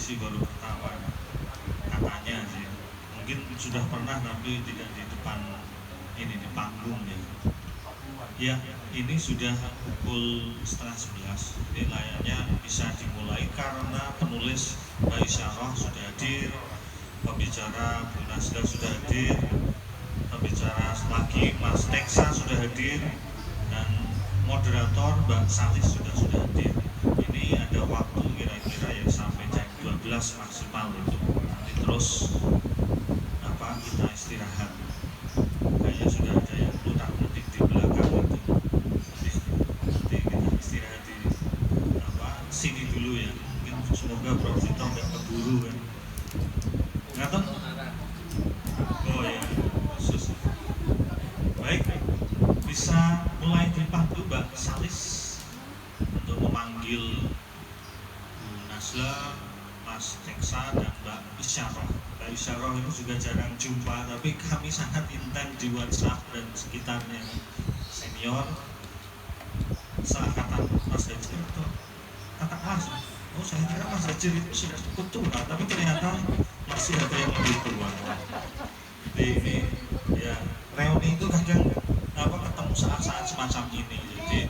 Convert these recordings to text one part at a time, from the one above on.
sih baru pertama katanya sih, mungkin sudah pernah tapi tidak di depan ini, di panggung ya. Ya, ini sudah pukul setengah 11, jadi layaknya bisa dimulai karena penulis Mbak Isyarah sudah hadir, pembicara Bu Nasdar sudah hadir, pembicara lagi Mas Teksa sudah hadir, dan moderator Mbak Salis sudah hadir. Ini ada waktu kira-kira ya sampai jam 12 maksimal itu. Nanti terus kita istirahat. Kayaknya sudah ada yang putar ketik di belakang itu. Nanti kita istirahat di sini dulu ya. Mungkin semoga Prof Vito nggak keburu kan. Ngaton? Oh ya, khusus. Baik, bisa mulai dipandu Mbak Salis untuk memanggil Bu Nasla, Mas Teksa, dan Mbak Isyarah. Mbak Isyarah itu juga jarang jumpa, tapi kami sangat intens di WhatsApp dan sekitarnya. Senior seangkatan Mas Hajir atau kakak Mas? Oh, saya kira Mas Hajir itu sudah cukup tua, tapi ternyata masih ada yang lebih tua. Jadi ini ya, reuni itu kadang ketemu saat-saat semacam ini. Jadi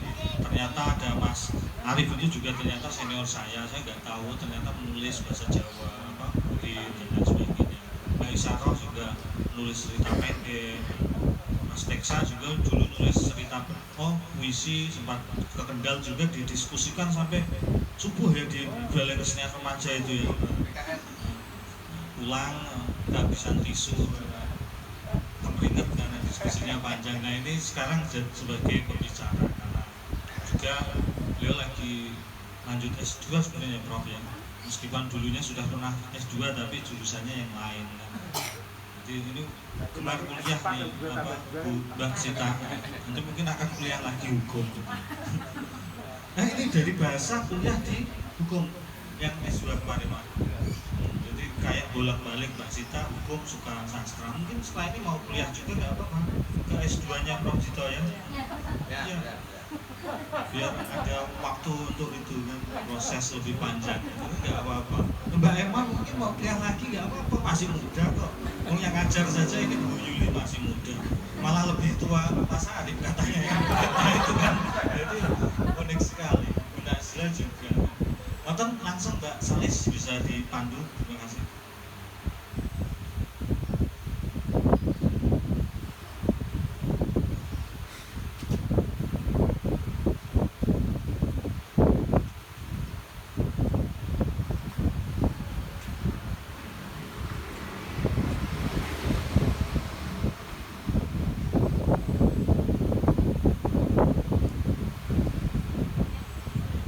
ternyata ada Mas Arif ini juga ternyata senior saya nggak tahu, ternyata menulis bahasa Jawa, dan lain sebagainya. Mbak Isyarah juga nulis cerita pendek, Mas Teksa juga dulu nulis cerita puisi, sempat ke Kendal juga didiskusikan sampai subuh ya di Balai Kesenian Remaja itu ya. Pulang kehabisan tisu, keringet karena diskusinya panjang. Nah ini sekarang sebagai pembicara karena juga beliau lagi lanjut S2 sebenarnya Prof ya, meskipun dulunya sudah pernah S2 tapi jurusannya yang lain kan. Jadi ini kemarin kuliah nih Bu Mbak Sita, nanti mungkin akan kuliah lagi hukum. Nah ini dari bahasa kuliah di hukum yang S2 kemarin Pak. Jadi kayak bolak-balik Mbak Sita hukum, suka sastra, mungkin setelah ini mau kuliah juga nggak apa-apa ke S2 nya Prof Jito ya. Ya. Biar ada waktu untuk itu kan, proses lebih panjang, nggak apa-apa. Mbak Emma mungkin mau kuliah lagi nggak apa-apa, masih muda kok. Yang ngajar saja ini Bu Yuli masih muda, malah lebih tua Mas Arif katanya ya. Nah itu kan, jadi unik sekali. Bu Nasla juga. Nonton langsung Mbak Salis bisa dipandu, terima kasih.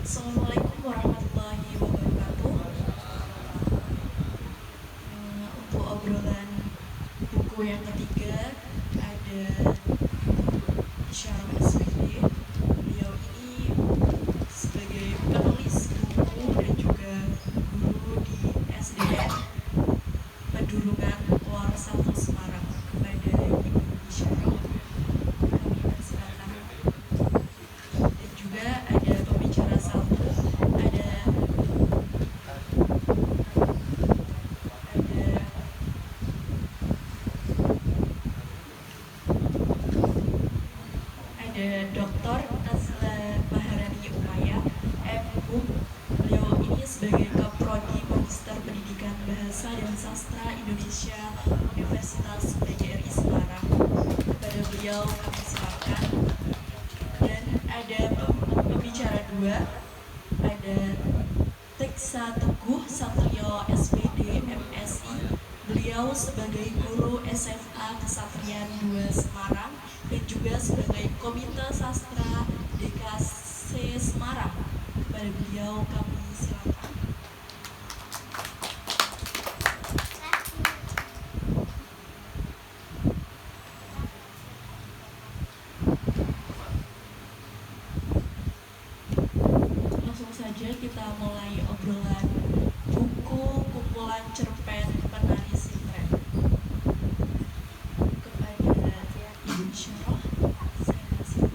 Assalamualaikum warahmatullahi wabarakatuh. Untuk obrolan buku yang ketiga ada Isyarah SPD. Beliau ini sebagai penulis buku dan juga guru di SDN Pedulungan Luar Satu Semarang. Kepada Ibu Isyarah kami persilakan. Dan juga ada pembicara satu, ada Dr. Nasla Maharani Upaya, M.Hum. Beliau ini sebagai Kaprodi Magister Pendidikan Bahasa dan Sastra Indonesia Universitas PGRI Semarang. Kepada beliau kami silakan. Dan ada pembicara dua, ada Teksa Teguh Satrio SPD MSI. Beliau sebagai guru SMA Kesatrian 2 Semarang dan juga sebagai Komite Sastra DKC Semarang. Kepada beliau kami silakan. Langsung saja kita mulai obrolan buku kumpulan cerpen penari sintren. Kepada Ibu Isyarah, saya kasih.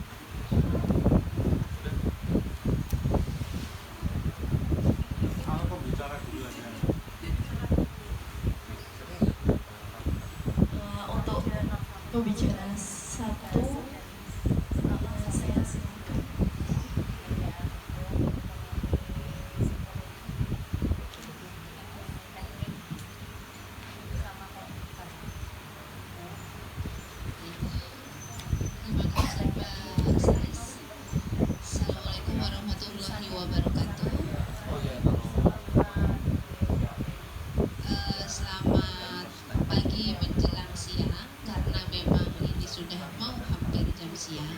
manusia.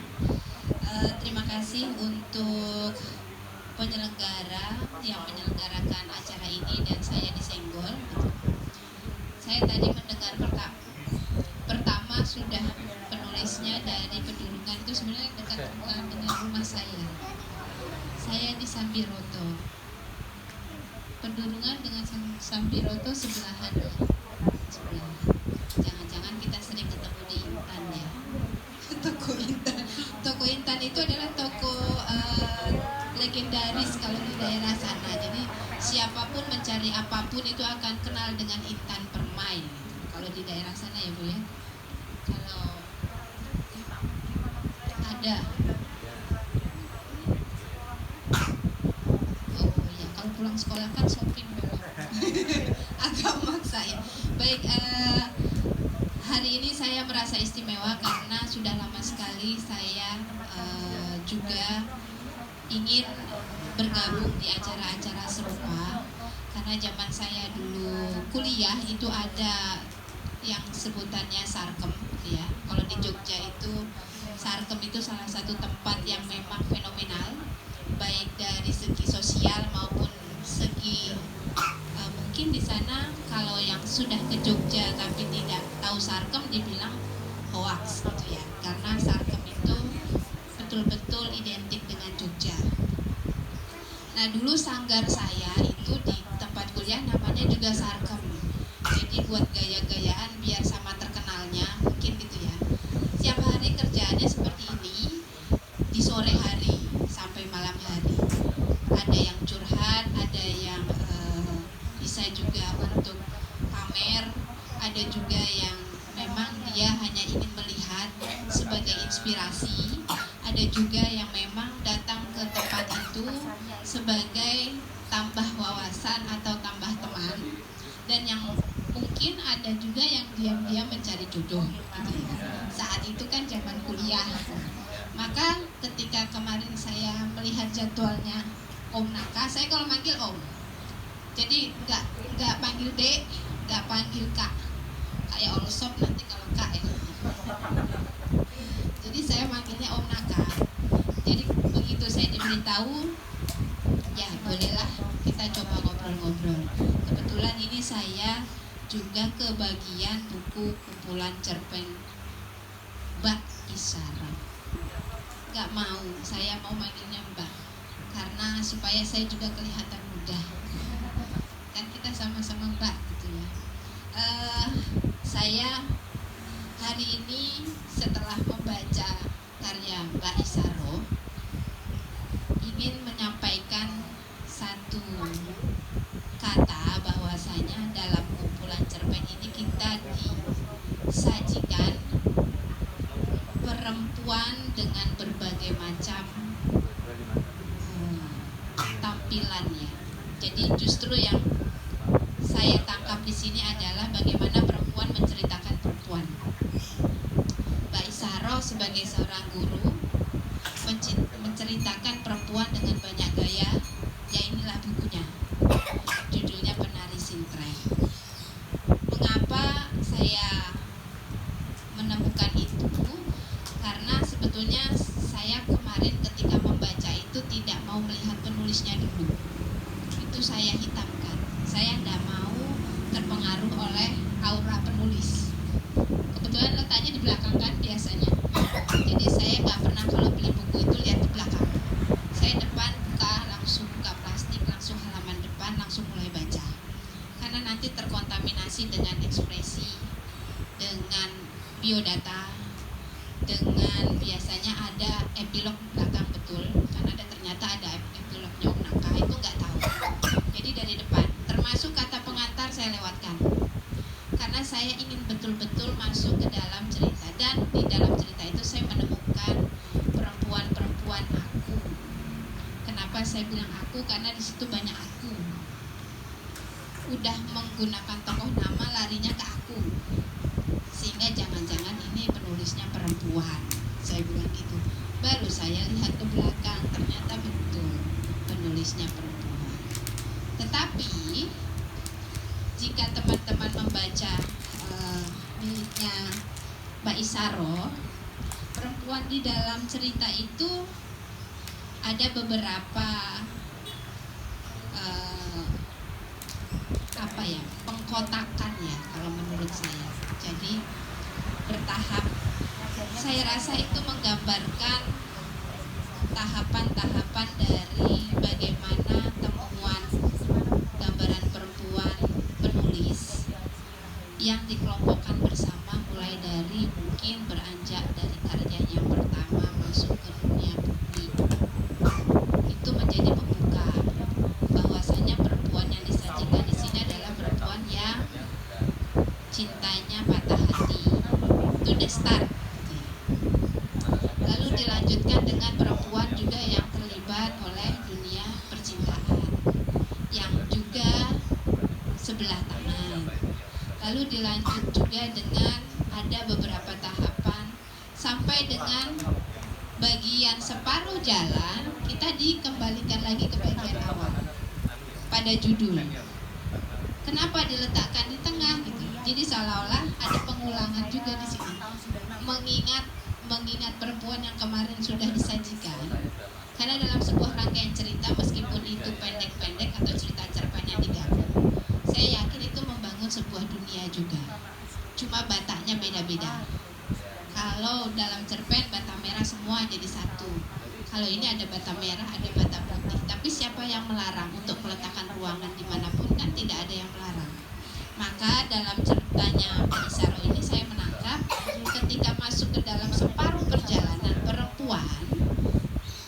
Terima kasih untuk penyelenggara yang menyelenggarakan acara ini dan saya disenggol. Saya tadi mendengar pertama sudah penulisnya dari Pedurungan, itu sebenarnya dekat dengan rumah saya. Saya di Sambiroto. Pedurungan dengan Sambiroto sebelahan. Jangan-jangan kita sering ketemu di Intan ya. Toko Intan. Toko Intan itu adalah toko legendaris kalau di daerah sana. Jadi siapapun mencari apapun itu akan kenal dengan Intan Permai. Kalau di daerah sana ya Bu ya. Kalau ada, oh ya, kalau pulang sekolah kan shopping belum. Agak maksain. Baik, hari ini saya merasa istimewa karena sudah lama sekali saya juga ingin bergabung di acara-acara serupa. Karena zaman saya dulu kuliah itu ada yang sebutannya sarkem gitu ya. Kalau di Jogja itu sarkem itu salah satu tempat yang memang fenomenal, baik dari segi sosial maupun segi mungkin di sana kalau yang sudah ke Jogja tapi tidak tahu sarkem dibilang hoax gitu ya, karena sarkem itu betul-betul identik dengan Jogja. Nah dulu sanggar saya itu di tempat kuliah namanya juga sarkem, jadi buat gaya-gayaan biar sama terkenalnya mungkin gitu ya. Setiap hari kerjaannya seperti ini, di sore hari sampai malam hari. Ada yang curhat, ada yang bisa juga untuk pamer, ada juga yang memang dia hanya ingin melihat sebagai inspirasi, ada juga yang memang datang ke tempat itu sebagai tambah wawasan atau tambah teman, dan yang mungkin ada juga yang diam-diam mencari jodoh gitu ya. Saat itu kan zaman kuliah. Maka ketika kemarin saya melihat jadwalnya Om Naka, saya kalau manggil Om. Jadi nggak panggil Dek, nggak panggil Kak. Kayak Olsop nanti kalau Kak ya. Jadi saya manggilnya Om Naka. Jadi begitu saya diberitahu, ya bolehlah kita coba ngobrol-ngobrol. Kebetulan ini saya juga ke bagian buku kumpulan cerpen Mbak Isara. Gak mau, saya mau manggilnya Mbak karena supaya saya juga kelihatan muda. Kan kita sama-sama Mbak gitu ya. Saya hari ini setelah membaca karya Mbak Isaro ingin menyampaikan satu kata, bahwasanya dalam kumpulan cerpen ini kita disajikan perempuan dengan berbagai macam tampilannya. Jadi justru yang saya tangkap di sini adalah bagaimana perempuan menceritakan perempuan. Mbak Isaro sebagai seorang guru menceritakan perempuan dengan banyak gaya. Ya inilah bukunya. Judulnya Penari Sintren. Mengapa saya menemukan itu? Karena sebetulnya saya kemarin ketika membaca itu tidak mau melihat penulisnya dulu. Itu saya hitamkan. Saya tidak mau terpengaruh oleh aura penulis. Kebetulan letaknya di belakang kan biasanya. Jadi saya nggak pernah kalau beli buku itu lihat di belakang. Saya depan langsung buka plastik, langsung halaman depan, langsung mulai baca. Karena nanti terkontaminasi dengan ekspresi, dengan biodata, dengan biasanya ada epilog belakang betul. Karena ternyata ada epilognya Om Naka, itu nggak tahu. Jadi dari depan, termasuk kata pengantar saya lewatkan. Karena saya ingin betul-betul masuk ke dalam cerita, dan di dalam cerita itu saya menemukan perempuan-perempuan aku. Kenapa saya bilang aku? Karena di situ banyak aku. Udah menggunakan tokoh nama, larinya ke aku. Sehingga jangan-jangan ini penulisnya perempuan. Saya bilang gitu. Baru saya lihat ke belakang, ternyata betul penulisnya perempuan. Tetapi jika teman-teman membaca miliknya Mbak Isaro, perempuan di dalam cerita itu ada beberapa pengkotakan ya kalau menurut saya. Jadi bertahap. Saya rasa itu menggambarkan tahapan-tahapan dari bagaimana temuan gambaran perempuan penulis yang dikelompokkan bersama, mulai dari mungkin beranjak dari karyanya yang pertama masuk ke dunia bumi. Itu menjadi pembuka bahwasanya perempuan yang disajikan di sini adalah perempuan yang cintanya patah hati. Itu the start. Lalu dilanjutkan dengan perempuan juga yang terlibat oleh dunia percintaan, yang juga sebelah tangan. Lalu dilanjut juga dengan ada beberapa tahapan sampai dengan bagian separuh jalan kita dikembalikan lagi ke bagian awal pada judul. Kenapa diletakkan di tengah gitu? Jadi seolah-olah ada pengulangan juga di sini, mengingat perempuan yang kemarin sudah disajikan. Karena dalam sebuah rangkaian cerita, meskipun itu pendek-pendek atau cerita cerpen yang digabung, saya yakin itu membangun sebuah dunia juga. Cuma bataknya beda-beda. Kalau dalam cerpen bata merah semua jadi satu. Kalau ini ada bata merah, ada bata putih. Tapi siapa yang melarang untuk meletakkan ruangan dimanapun? Kan tidak ada yang melarang. Maka dalam ceritanya Mbak Isaro ini saya menangkap ketika masuk ke dalam separuh perjalanan perempuan,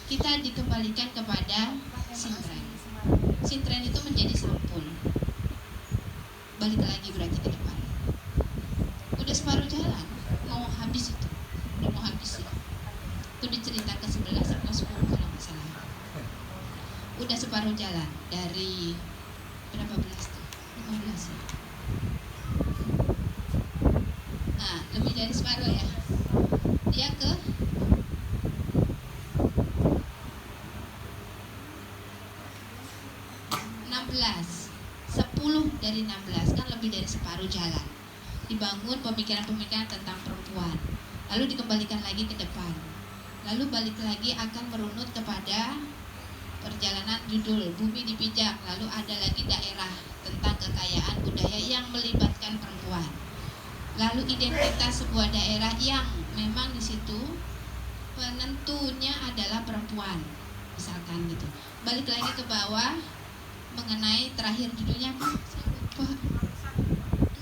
kita dikembalikan kepada sintren. Sintren itu menjadi sampul. Balik lagi berarti ke depan. Udah separuh jalan, mau habis itu. Udah mau habis itu. Itu di cerita ke-11 atau 10 kalau nggak salah. Udah separuh jalan dari berapa belas tuh? 15 ya. Nah, lebih dari separuh ya. Dia ke 16. 10 dari 16 kan lebih dari separuh jalan. Dibangun pemikiran-pemikiran tentang perempuan. Lalu dikembalikan lagi ke depan. Lalu balik lagi akan merunut kepada perjalanan judul Bumi Dipijak. Lalu ada lagi daerah tentang kekayaan budaya yang melibatkan perempuan. Lalu identitas sebuah daerah yang memang di situ penentunya adalah perempuan, misalkan gitu. Balik lagi ke bawah mengenai terakhir judulnya apa? Saya lupa.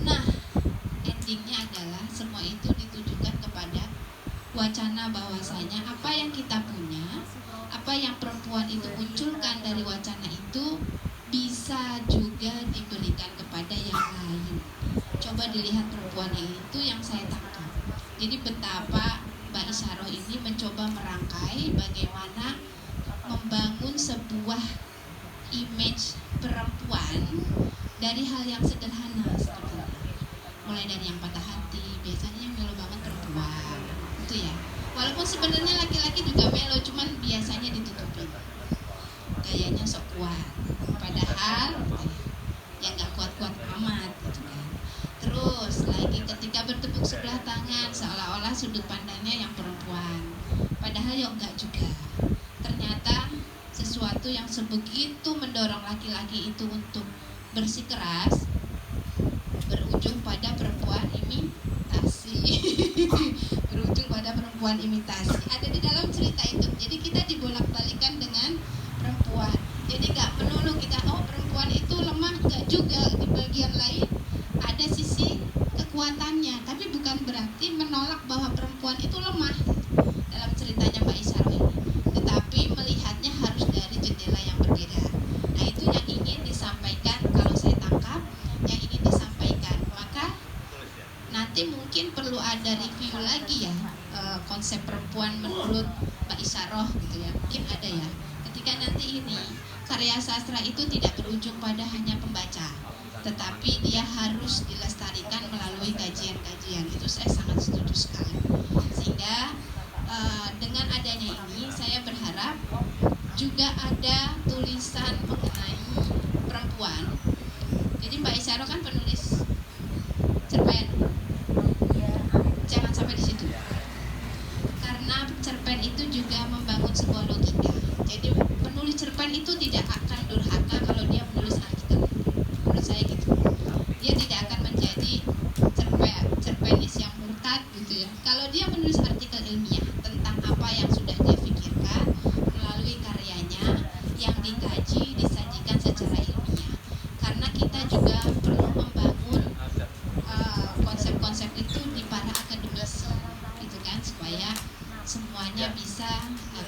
Nah, endingnya adalah semua itu ditujukan kepada wacana bahwasanya apa yang kita punya, apa yang perempuan itu munculkan dari wacana itu bisa juga diberikan kepada yang lain. Coba dilihat perempuan itu yang saya tangkap. Jadi betapa Mbak Isaro ini mencoba merangkai bagaimana membangun sebuah image perempuan dari hal yang sederhana seperti itu. Mulai dari yang patah hati, biasanya yang melo banget perempuan, itu ya. Walaupun sebenarnya laki-laki juga melo, cuman biasanya ditutupin. Gayanya sok kuat, padahal yang nggak kuat-kuat amat, gitu kan. Terus lagi ketika bertepuk sebelah tangan, seolah-olah sudut pandangnya yang perempuan, padahal ya enggak juga. Ternyata sesuatu yang sebegitu mendorong laki-laki itu untuk bersikeras berujung pada perempuan imitasi. Berujung pada perempuan imitasi. Ada di dalam cerita itu. Jadi kita dibolak-balikan dengan perempuan. Jadi nggak melulu kita perempuan itu lemah, nggak juga. Di bagian lain ada sisi kekuatannya, tapi bukan berarti menolak bahwa perempuan itu lemah dalam ceritanya Mbak Isaro ini. Tetapi melihatnya harus dari jendela yang berbeda. Nah, itu yang ingin disampaikan, kalau saya tangkap, yang ingin disampaikan. Maka nanti mungkin perlu ada review lagi ya, konsep perempuan menurut Mbak Isaro gitu ya. Mungkin ada ya. Ketika nanti ini karya sastra itu tidak berujung pada hanya pembaca, tetapi dia harus dilestarikan melalui kajian-kajian. Itu saya sangat setuju sekali. Sehingga dengan adanya ini saya berharap juga ada tulisan mengenai perempuan. Jadi Mbak Isaro kan penulis cerpen, jangan sampai di situ. Karena juga membangun sebuah logika. Jadi penulis cerpen itu tidak akan durhaka kalau dia menulis artikel. Menurut saya gitu. Dia tidak akan menjadi cerpenis yang murtad gitu ya. Kalau dia menulis artikel ilmiah tentang apa yang sudah dia pikirkan melalui karyanya yang dikaji, disajikan secara ilmiah. Karena kita juga perlu membangun konsep-konsep itu di para akademisi gitu kan, supaya semuanya bisa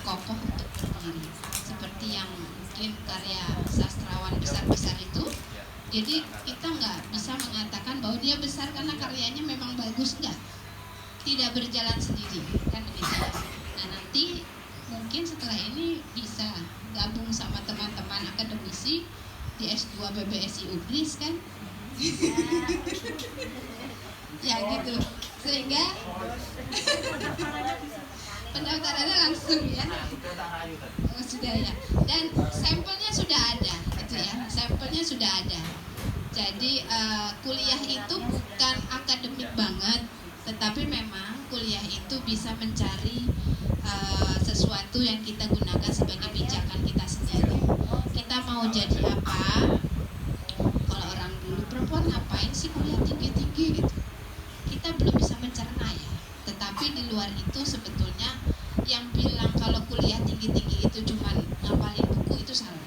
kokoh untuk berdiri seperti yang mungkin karya sastrawan besar-besar itu. Jadi kita nggak bisa mengatakan bahwa dia besar karena karyanya memang bagus, enggak, tidak berjalan sendiri kan begitu. Nah nanti mungkin setelah ini bisa gabung sama teman-teman akademisi di S2 BBSI UGRIS kan. Ya gitu, sehingga pendaftarannya langsung ya. Oh, sudah ya. Dan sampelnya sudah ada gitu ya. Sampelnya sudah ada. Jadi kuliah itu bukan akademik banget, tetapi memang kuliah itu bisa mencari sesuatu yang kita gunakan sebagai pijakan kita sendiri. Kita mau jadi apa? Kalau orang dulu, perempuan ngapain sih kuliah tinggi-tinggi gitu? Kita belum bisa mencerna ya. Tetapi di luar itu sebetulnya yang bilang kalau kuliah tinggi-tinggi itu cuma ngapalin buku itu salah.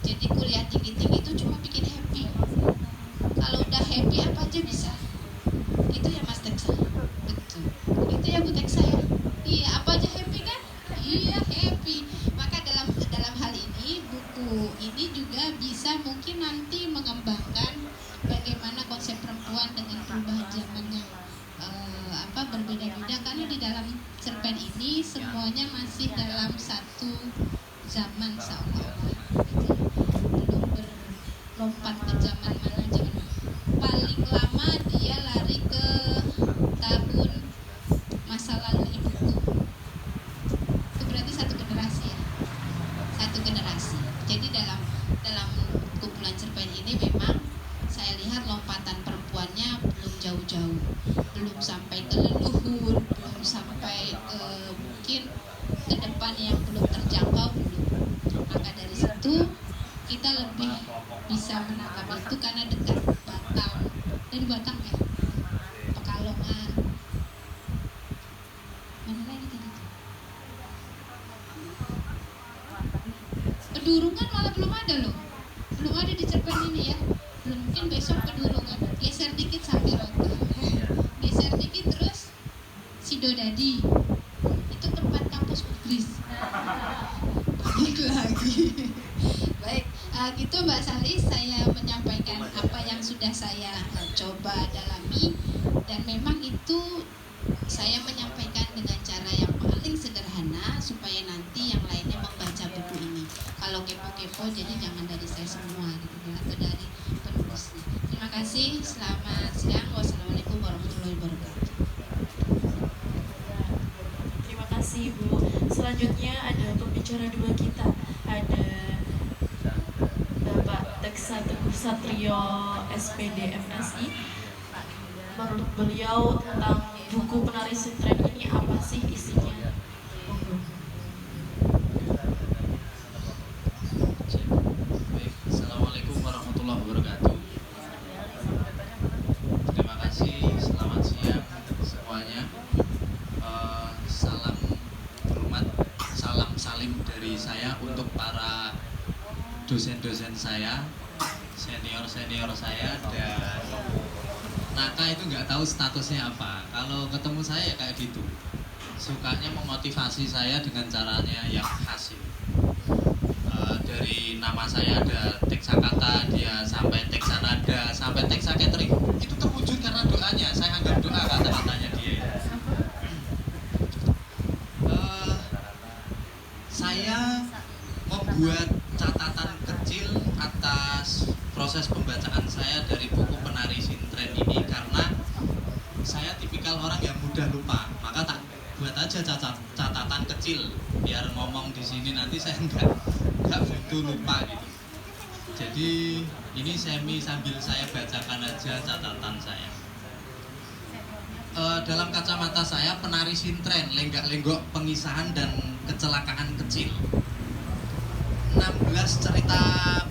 Jadi kuliah tinggi-tinggi itu cuma bikin happy. Kalau udah happy apa aja bisa. Itu ya Mas Teksa. Betul. Itu ya Bu Teksa ya. Iya, apa aja happy kan? Iya, happy. Maka dalam hal ini buku ini juga bisa mungkin nanti mengembangkan bagaimana konsep perempuan dengan perubahan zaman yang berbeda-beda, karena di dalam cerpen ini semuanya masih dalam satu zaman seolah-olah belum berlompat ke zaman mana zaman. Paling lama dia lari ke tahun masa lalu ibuku. Itu berarti satu generasi ya, satu generasi. Jadi dalam kumpulan cerpen ini memang saya lihat lompatan perempuannya belum jauh-jauh, belum sampai ke leluhur, belum sampai ke mungkin ke depan yang belum terjangkau, belum. Maka dari situ kita lebih bisa menangkap itu karena dekat Batam, dari Batam ya, Pekalongan, mana lagi tadi? Pedurungan malah belum ada loh, belum ada di cerpen ini ya. Belum, mungkin besok Pedurungan. Geser dikit sampai Rota, geser dikit terus Sidodadi, itu tempat kampus UGRIS. Balik lagi. Baik, gitu Mbak Salis, saya menyampaikan apa yang sudah saya coba dalami, dan memang itu saya menyampaikan dengan cara yang paling sederhana supaya nanti yang lainnya membaca buku ini. Kalau kepo-kepo jadi jangan dari saya semua gitu, atau dari penulisnya. Terima kasih, selamat siang, wassalamualaikum warahmatullahi wabarakatuh. Terima kasih Bu. Selanjutnya ada pembicara dua kita, ada Bapak Teksa Teguh Satrio SPD MSI. Menurut beliau tentang buku Penari Sintren ini apa sih isinya? Assalamualaikum warahmatullahi wabarakatuh. Terima kasih, selamat siang semuanya. Salam hormat, salam salim dari saya untuk para dosen-dosen saya, senior-senior saya, dan Naka itu nggak tahu statusnya apa. Kalau ketemu saya ya kayak gitu, sukanya memotivasi saya dengan caranya yang khas. Dari nama saya ada teksa kata, dia sampai teksa nada, sampai teksa catering, itu terwujud karena doanya. Saya anggap doa kata-katanya dia. Saya membuat catatan kecil atas proses pembacaan saya dari buku Penari Sintren ini karena saya tipikal orang yang mudah lupa, maka tak buat aja catatan kecil biar ngomong di sini nanti saya nggak butuh lupa gitu. Jadi ini sambil saya bacakan aja catatan saya. dalam kacamata saya penari sintren, lenggak-lenggok pengisahan dan kecelakaan kecil. 16 cerita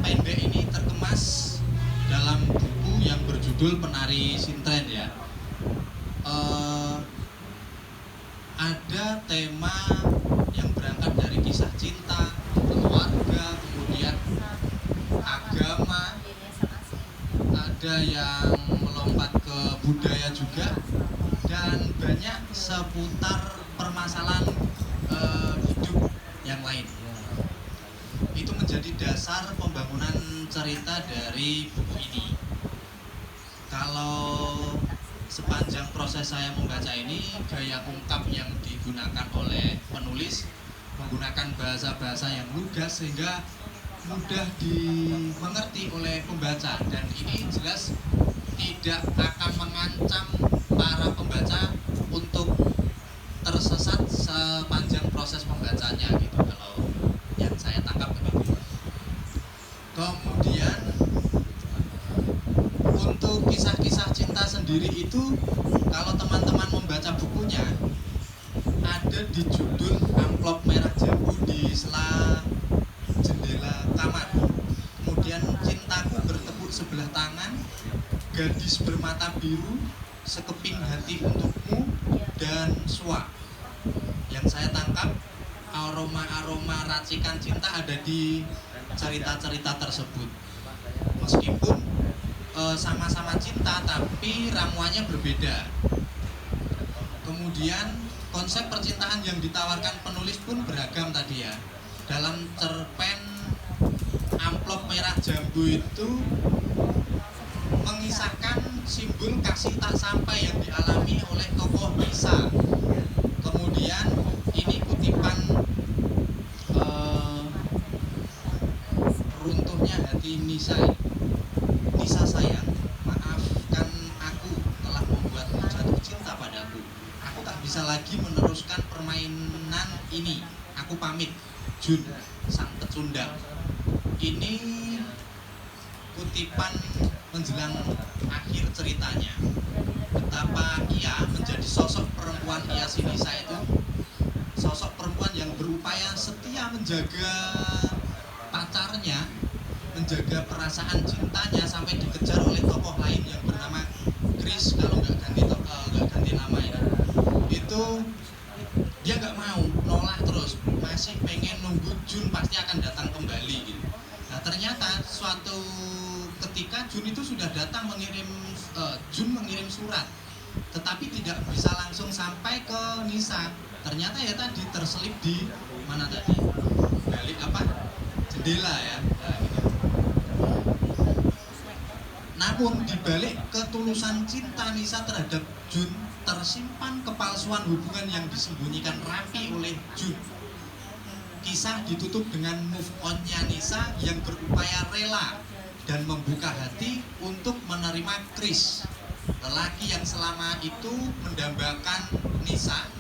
pendek ini terkemas dalam buku yang berjudul Penari Sintren ya. Ada tema yang berangkat dari kisah cinta, keluarga, kemudian agama, ada yang melompat ke budaya juga, dan banyak seputar permasalahan hidup yang lain. Itu menjadi dasar pembangunan cerita dari buku ini. Kalau sepanjang proses saya membaca ini, gaya ungkap yang digunakan oleh penulis menggunakan bahasa-bahasa yang lugas sehingga mudah dimengerti oleh pembaca, dan ini jelas tidak akan mengancam para pembaca untuk tersesat sepanjang proses pembacanya gitu, kalau yang saya tangkap begitu. Kemudian untuk kisah-kisah cinta sendiri itu, kalau teman-teman membaca bukunya, ada di judul amplop merah jambu di sela jendela kamar. Kemudian cintaku bertepuk sebelah tangan, gadis bermata biru, sekeping hati untukmu, dan suak. Yang saya tangkap, aroma-aroma racikan cinta ada di cerita-cerita tersebut. Meskipun sama-sama cinta, tapi ramuannya berbeda. Kemudian konsep percintaan yang ditawarkan penulis pun beragam tadi ya. Dalam cerpen amplop merah jambu itu mengisahkan simbol kasih tak sampai yang dialami oleh tokoh Nisa. Kemudian ini kutipan runtuhnya hati Nisa. Nisa sayang, maafkan aku telah membuatmu jatuh cinta padaku. Aku tak bisa lagi meneruskan permainan ini. Aku pamit. Jun, sang pecundang. Ini kutipan menjelang akhir ceritanya. Betapa ia menjadi sosok perempuan si Nisa itu, sosok perempuan yang berupaya setia menjaga pacarnya, menjaga perasaan cintanya sampai dikejar oleh tokoh lain yang bernama Chris, kalau nggak ganti nama ini. Itu dia nggak mau, nolak terus, masih pengen nunggu Jun pasti akan datang kembali gitu. Nah ternyata suatu ketika Jun itu sudah datang Jun mengirim surat, tetapi tidak bisa langsung sampai ke Nisa. Ternyata ya tadi terselip di mana tadi? Balik apa? Jendela ya. Nah, gitu. Namun dibalik ketulusan cinta Nisa terhadap Jun, tersimpan kepalsuan hubungan yang disembunyikan rapi oleh Jun. Kisah ditutup dengan move on-nya Nisa yang berupaya rela dan membuka hati untuk menerima Chris, lelaki yang selama itu mendambakan Nisa.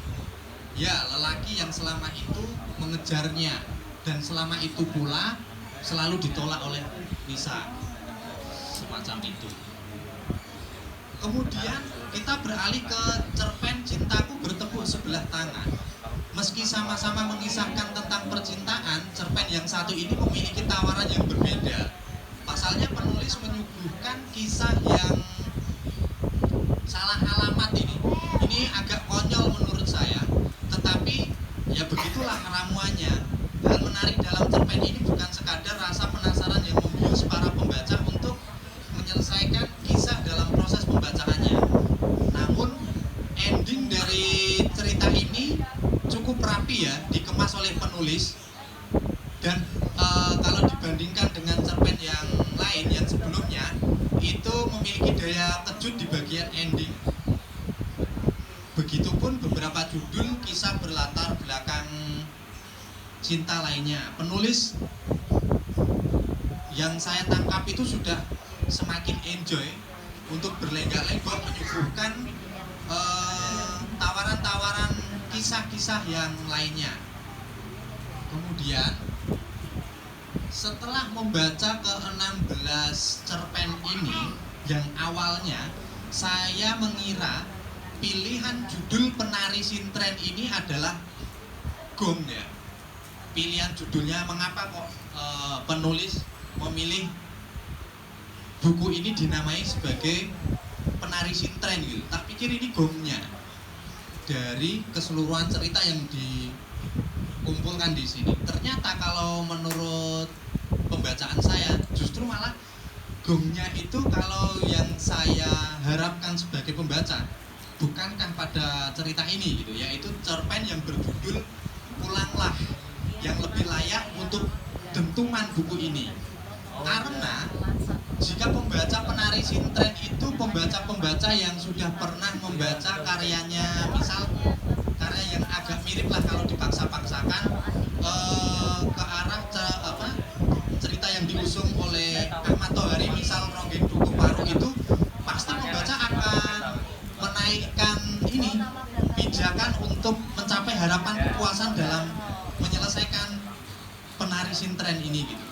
Ya, lelaki yang selama itu mengejarnya dan selama itu pula selalu ditolak oleh Nisa. Semacam itu. Kemudian kita beralih ke cerpen Cintaku Bertepuk Sebelah Tangan. Meski sama-sama mengisahkan tentang percintaan, cerpen yang satu ini memiliki tawaran yang berbeda. Pasalnya penulis menyuguhkan kisah yang salah alamat ini. Ini agak konyol menurut saya, tetapi ya begitulah ramuannya. Hal menarik dalam cerpen ini bukan sekadar rasa penasaran yang membius para pembaca untuk menyelesaikan kisah dalam proses pembacaannya. Namun ending dari cerita ini cukup rapi ya, dikemas oleh penulis. Dan kalau dibandingkan dengan cerpen yang lain yang sebelumnya, itu memiliki daya kejut di bagian ending. Begitupun beberapa judul kisah berlatar belakang cinta lainnya. Penulis yang saya tangkap itu sudah semakin enjoy untuk berlenggak-lenggok menyuguhkan tawaran-tawaran kisah-kisah yang lainnya. Kemudian setelah membaca ke-16 cerpen ini, yang awalnya saya mengira pilihan judul penari sintren ini adalah gong ya. Pilihan judulnya, mengapa kok penulis memilih buku ini dinamai sebagai penari sintren gitu. Tak pikir ini gongnya dari keseluruhan cerita yang dikumpulkan di sini. Ternyata kalau menurut pembacaan saya, justru malah gongnya itu kalau yang saya harapkan sebagai pembaca, bukankah pada cerita ini gitu, yaitu cerpen yang berjudul Pulanglah, yang lebih layak untuk dentuman buku ini. Karena jika pembaca penari sintren itu pembaca-pembaca yang sudah pernah membaca karyanya, misal karya yang agak mirip lah kalau dipaksa-paksakan ke arah cerita yang diusung oleh Ahmad Tohari, misal Ronggeng Dukuh Paru, itu pasti pembaca akan menaikkan ini pijakan untuk mencapai harapan kepuasan dalam menyelesaikan penari sintren ini gitu.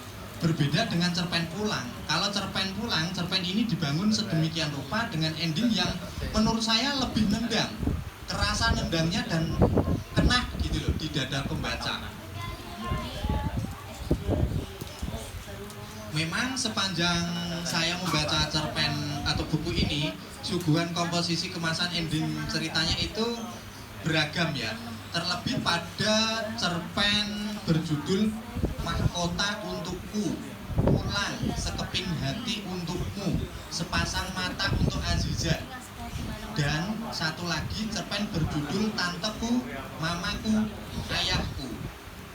Berbeda dengan cerpen Pulang. Kalau cerpen ini dibangun sedemikian rupa dengan ending yang menurut saya lebih nendang, kerasa nendangnya dan kena gitu loh di dada pembaca. Memang sepanjang saya membaca cerpen atau buku ini, suguhan komposisi, kemasan, ending ceritanya itu beragam ya. Terlebih pada cerpen berjudul Mahkota Untukku, Pulang, Sekeping Hati Untukmu, Sepasang Mata untuk Aziza. Dan satu lagi cerpen berjudul Tanteku, Mamaku, Ayahku.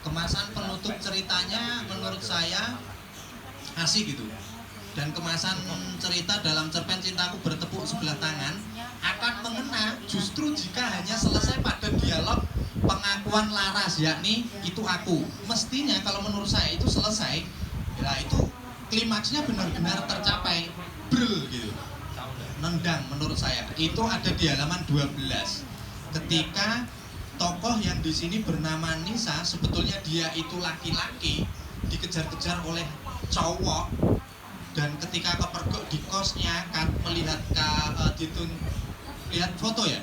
Kemasan penutup ceritanya menurut saya asik gitu. Dan kemasan cerita dalam cerpen Cintaku Bertepuk Sebelah Tangan akan mengena justru jika hanya selesai pada dialog pengakuan Laras, yakni itu aku. Mestinya kalau menurut saya itu selesai, ya itu klimaksnya benar-benar tercapai, bril gitu, nendang menurut saya. Itu ada di halaman 12 ketika tokoh yang di sini bernama Nisa, sebetulnya dia itu laki-laki, dikejar-kejar oleh cowok, dan ketika kepergok di kosnya melihat lihat foto ya,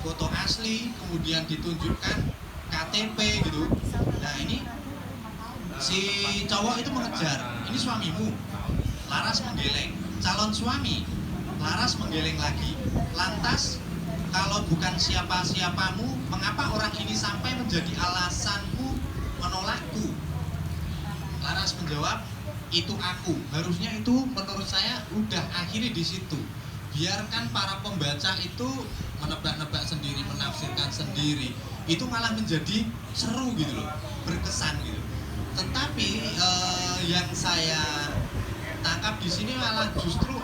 foto asli, kemudian ditunjukkan KTP gitu. Nah ini si cowok itu mengejar, ini suamimu. Laras menggeleng, calon suami. Laras menggeleng lagi. Lantas kalau bukan siapa-siapamu, mengapa orang ini sampai menjadi alasanmu menolakku? Laras menjawab, itu aku. Harusnya itu menurut saya udah akhiri di situ. Biarkan para pembaca itu menebak-nebak sendiri, menafsirkan sendiri. Itu malah menjadi seru gitu loh, berkesan gitu. Tetapi yang saya tangkap di sini malah justru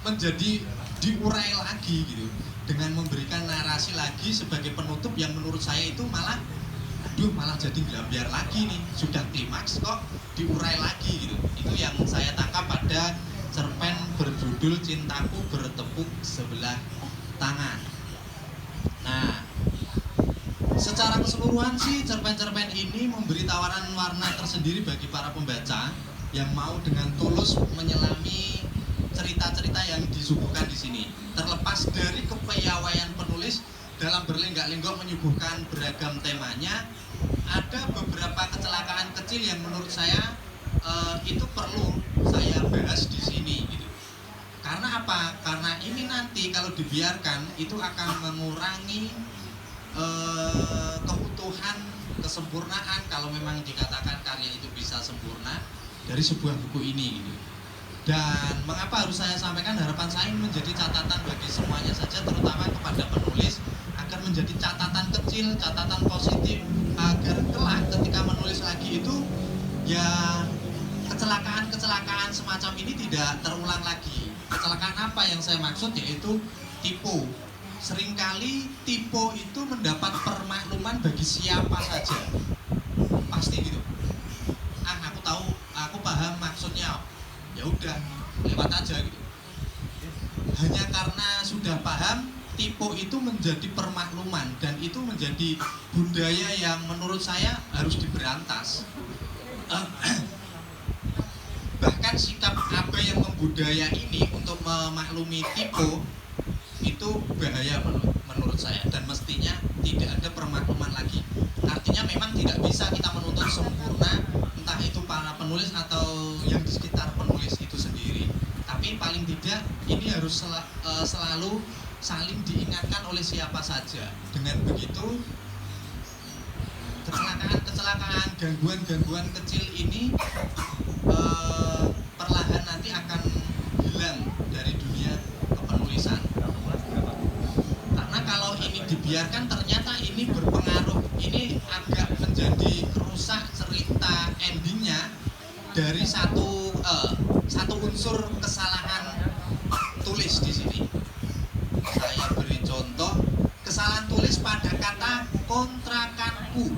menjadi diurai lagi gitu, dengan memberikan narasi lagi sebagai penutup yang menurut saya itu malah jadi gelambiar lagi nih, sudah klimaks kok diurai lagi gitu. Itu yang saya tangkap pada cerpen berjudul Cintaku Bertepuk Sebelah Tangan. Nah, secara keseluruhan sih cerpen-cerpen ini memberi tawaran warna tersendiri bagi para pembaca yang mau dengan tulus menyelami cerita-cerita yang disuguhkan di sini. Terlepas dari kepiawaian penulis dalam berlenggak-lenggok menyuguhkan beragam temanya, ada beberapa kecelakaan kecil yang menurut saya itu perlu saya bahas di sini gitu. Karena apa? Karena ini nanti kalau dibiarkan itu akan mengurangi keutuhan, kesempurnaan, kalau memang dikatakan karya itu bisa sempurna dari sebuah buku ini gitu. Dan mengapa harus saya sampaikan, harapan saya menjadi catatan bagi semuanya saja, terutama kepada penulis, agar menjadi catatan kecil, catatan positif, agar kelak ketika menulis lagi itu ya kecelakaan-kecelakaan semacam ini tidak terulang lagi. Kecelakaan apa yang saya maksud? Yaitu tipu. Seringkali tipu itu mendapat permakluman bagi siapa saja, pasti gitu. Aku tahu, aku paham maksudnya, ya udah lewat aja gitu. Hanya karena sudah paham, tipu itu menjadi permakluman, dan itu menjadi budaya yang menurut saya harus diberantas. Bahkan sikap abai yang membudaya ini untuk memaklumi tipu itu bahaya menurut menurut saya, dan mestinya tidak ada permakluman lagi. Artinya memang tidak bisa kita menuntut sempurna, entah itu para penulis atau yang di sekitar penulis itu sendiri. Tapi paling tidak ini harus selalu saling diingatkan oleh siapa saja. Dengan begitu kecelakaan, gangguan kecil ini perlahan nanti akan hilang dari dunia kepenulisan. Karena kalau ini dibiarkan ternyata ini berpengaruh, ini agak menjadi kerusak cerita endingnya dari satu unsur kesalahan tulis di sini. Saya beri contoh kesalahan tulis pada kata kontrakanku.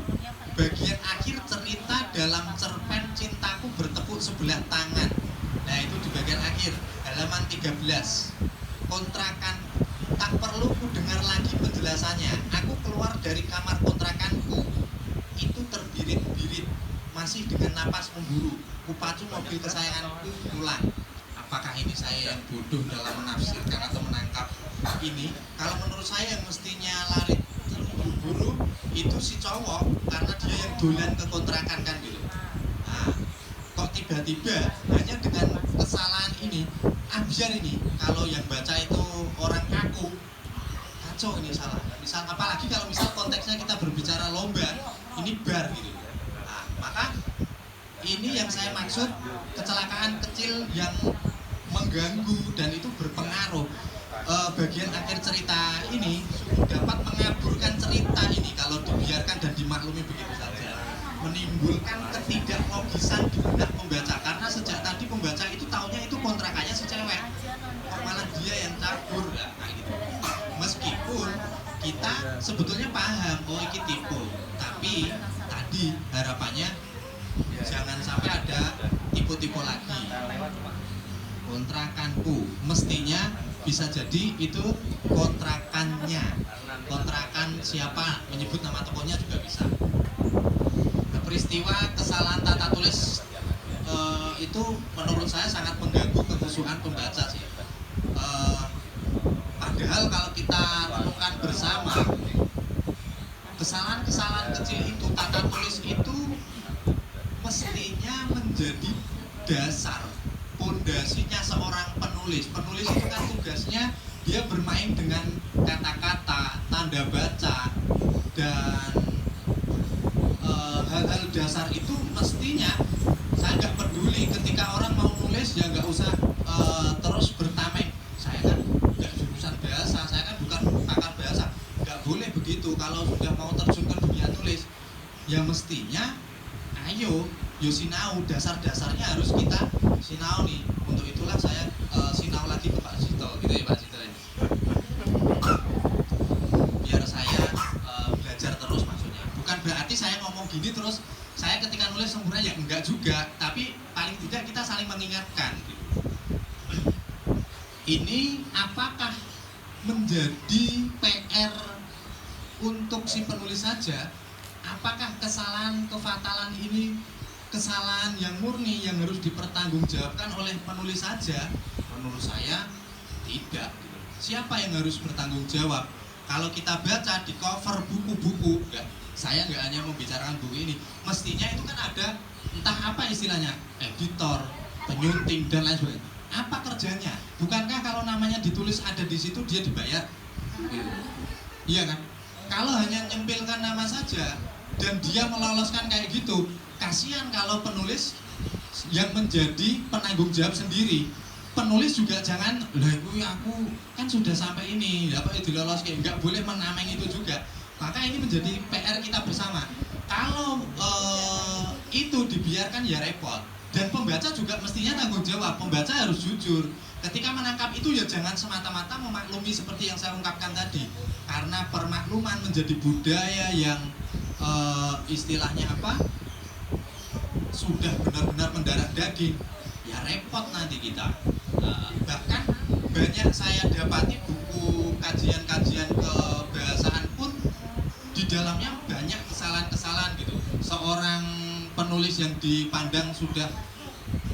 Bagian akhir cerita dalam cerpen cintaku bertepuk sebelah tangan. Nah itu di bagian akhir halaman 13. Kontrakan, tak perlu ku dengar lagi penjelasannya. Aku keluar dari kamar kontrakanku. Itu terbirit-birit, masih dengan napas memburu. Kupacu mobil kesayanganku pulang. Apakah ini saya yang bodoh dalam menafsirkan atau menangkap ini? Kalau menurut saya yang mestinya lari terburu-buru itu si cowok, karena dia yang dolan ke kontrakan kan gitu. Nah, kok tiba-tiba hanya dengan kesalahan ini, ambiar ini, kalau yang baca itu orang kaku, kacau ini salah. Misal apalagi kalau misal konteksnya kita berbicara lomba, ini bar gitu. Nah, maka ini yang saya maksud, kecelakaan kecil yang mengganggu dan itu berpengaruh. Bagian akhir cerita ini dapat mengaburkan cerita ini kalau dibiarkan dan dimaklumi begitu saja, menimbulkan ketidaklogisan di benak pembaca, karena sejak tadi pembaca itu taunya itu kontrakannya si cewek, malah dia yang cabur ya, kayak gitu. Meskipun kita sebetulnya paham oh ini tipu, tapi tadi harapannya jangan sampai ada tipu-tipu lagi. Kontrakanku, mestinya bisa jadi itu kontrakannya, kontrakan siapa, menyebut nama tokonya juga bisa. Nah, peristiwa kesalahan tata tulis itu menurut saya sangat mengganggu kekhusyuan pembaca sih. Padahal kalau kita renungkan bersama, kesalahan-kesalahan kecil itu, tata tulis itu mestinya menjadi dasar, pondasinya seorang penulis. Penulis itu kan tugasnya dia bermain dengan kata-kata, tanda baca, dan hal-hal dasar itu mestinya saya nggak peduli ketika orang mau nulis ya nggak usah terus bertameng. Saya kan nggak jurusan bahasa, saya kan bukan pakar bahasa, nggak boleh begitu. Kalau sudah mau terjun ke dunia tulis, ya mestinya ayo sinau, dasar-dasarnya harus kita sinau nih. Untuk itulah saya sinau lagi ke Pak Sito gitu ya Pak Sito ya. Biar saya belajar terus maksudnya. Bukan berarti saya ngomong gini terus saya ketika nulis sempurna, ya enggak juga, tapi paling tidak kita saling mengingatkan gitu. Ini apakah menjadi PR untuk si penulis saja? Apakah kesalahan kefatalan ini kesalahan yang murni yang harus dipertanggungjawabkan oleh penulis saja? Menurut saya tidak. Siapa yang harus bertanggung jawab? Kalau kita baca di cover buku-buku, saya nggak hanya membicarakan buku ini, mestinya itu kan ada entah apa istilahnya, editor, penyunting dan lain sebagainya. Apa kerjanya? Bukankah kalau namanya ditulis ada di situ dia dibayar? Iya kan? Kalau hanya nyempilkan nama saja dan dia meloloskan kayak gitu, kasihan kalau penulis yang menjadi penanggung jawab sendiri. Penulis juga jangan, lah aku kan sudah sampai ini, apa dilolos kayak nggak boleh menameng itu juga. Maka ini menjadi PR kita bersama. Kalau itu dibiarkan ya repot. Dan pembaca juga mestinya tanggung jawab. Pembaca harus jujur. Ketika menangkap itu ya jangan semata-mata memaklumi seperti yang saya ungkapkan tadi. Karena permakluman menjadi budaya yang istilahnya apa? Sudah benar-benar mendarah daging. Ya repot nanti kita. Bahkan banyak saya dapati buku kajian-kajian kebahasaan pun di dalamnya banyak kesalahan-kesalahan gitu. Seorang penulis yang dipandang sudah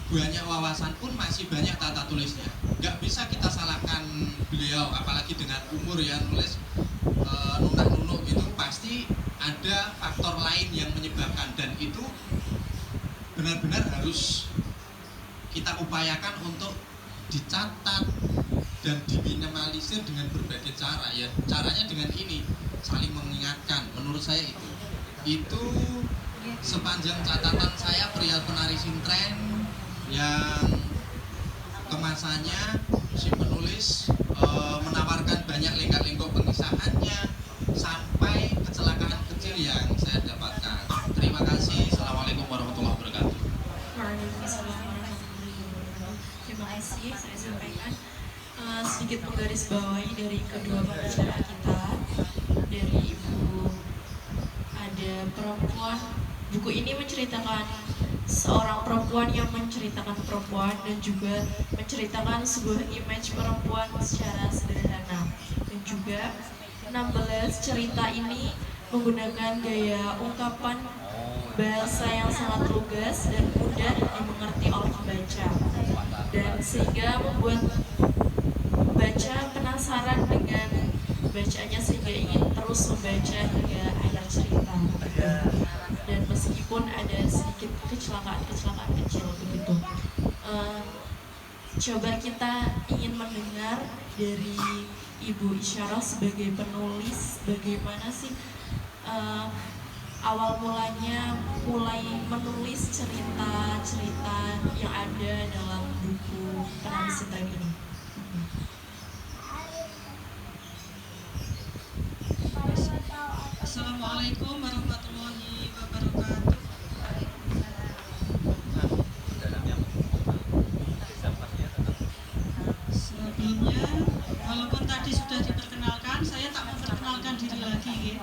banyak wawasan pun masih banyak tata tulisnya. Nggak bisa kita salahkan beliau, apalagi dengan umur ya nulis nunak-nunuk gitu, pasti ada faktor lain yang menyebabkan, dan itu benar-benar harus kita upayakan untuk dicatat dan diminimalisir dengan berbagai cara. Ya caranya dengan ini, saling mengingatkan. Menurut saya itu sepanjang catatan saya perihal penari sintren yang kemasannya si penulis menawarkan banyak lengkap-lengkap pengisahannya sampai kecelakaan kecil yang saya dapatkan. Terima kasih. Assalamualaikum warahmatullahi wabarakatuh. Waalaikumsalam warahmatullahi wabarakatuh. Terima kasih, saya sampaikan sedikit menggarisbawahi dari kedua pembicara kita, dari Ibu. Ada perempuan, buku ini menceritakan seorang perempuan yang menceritakan perempuan dan juga menceritakan sebuah image perempuan secara sederhana. Dan juga 16 cerita ini menggunakan gaya ungkapan bahasa yang sangat lugas dan mudah dimengerti oleh pembaca, dan sehingga membuat baca penasaran dengan bacaannya sehingga ingin terus membaca hingga akhir cerita. Dan meskipun ada sedikit kecelakaan kecil begitu, coba kita ingin mendengar dari Ibu Isyarah sebagai penulis, bagaimana sih awal mulanya mulai menulis cerita-cerita yang ada dalam buku Penari Sintren ini. Assalamualaikum warahmatullahi wabarakatuh. Sebelumnya, walaupun tadi sudah diperkenalkan, saya tak memperkenalkan diri lagi ya.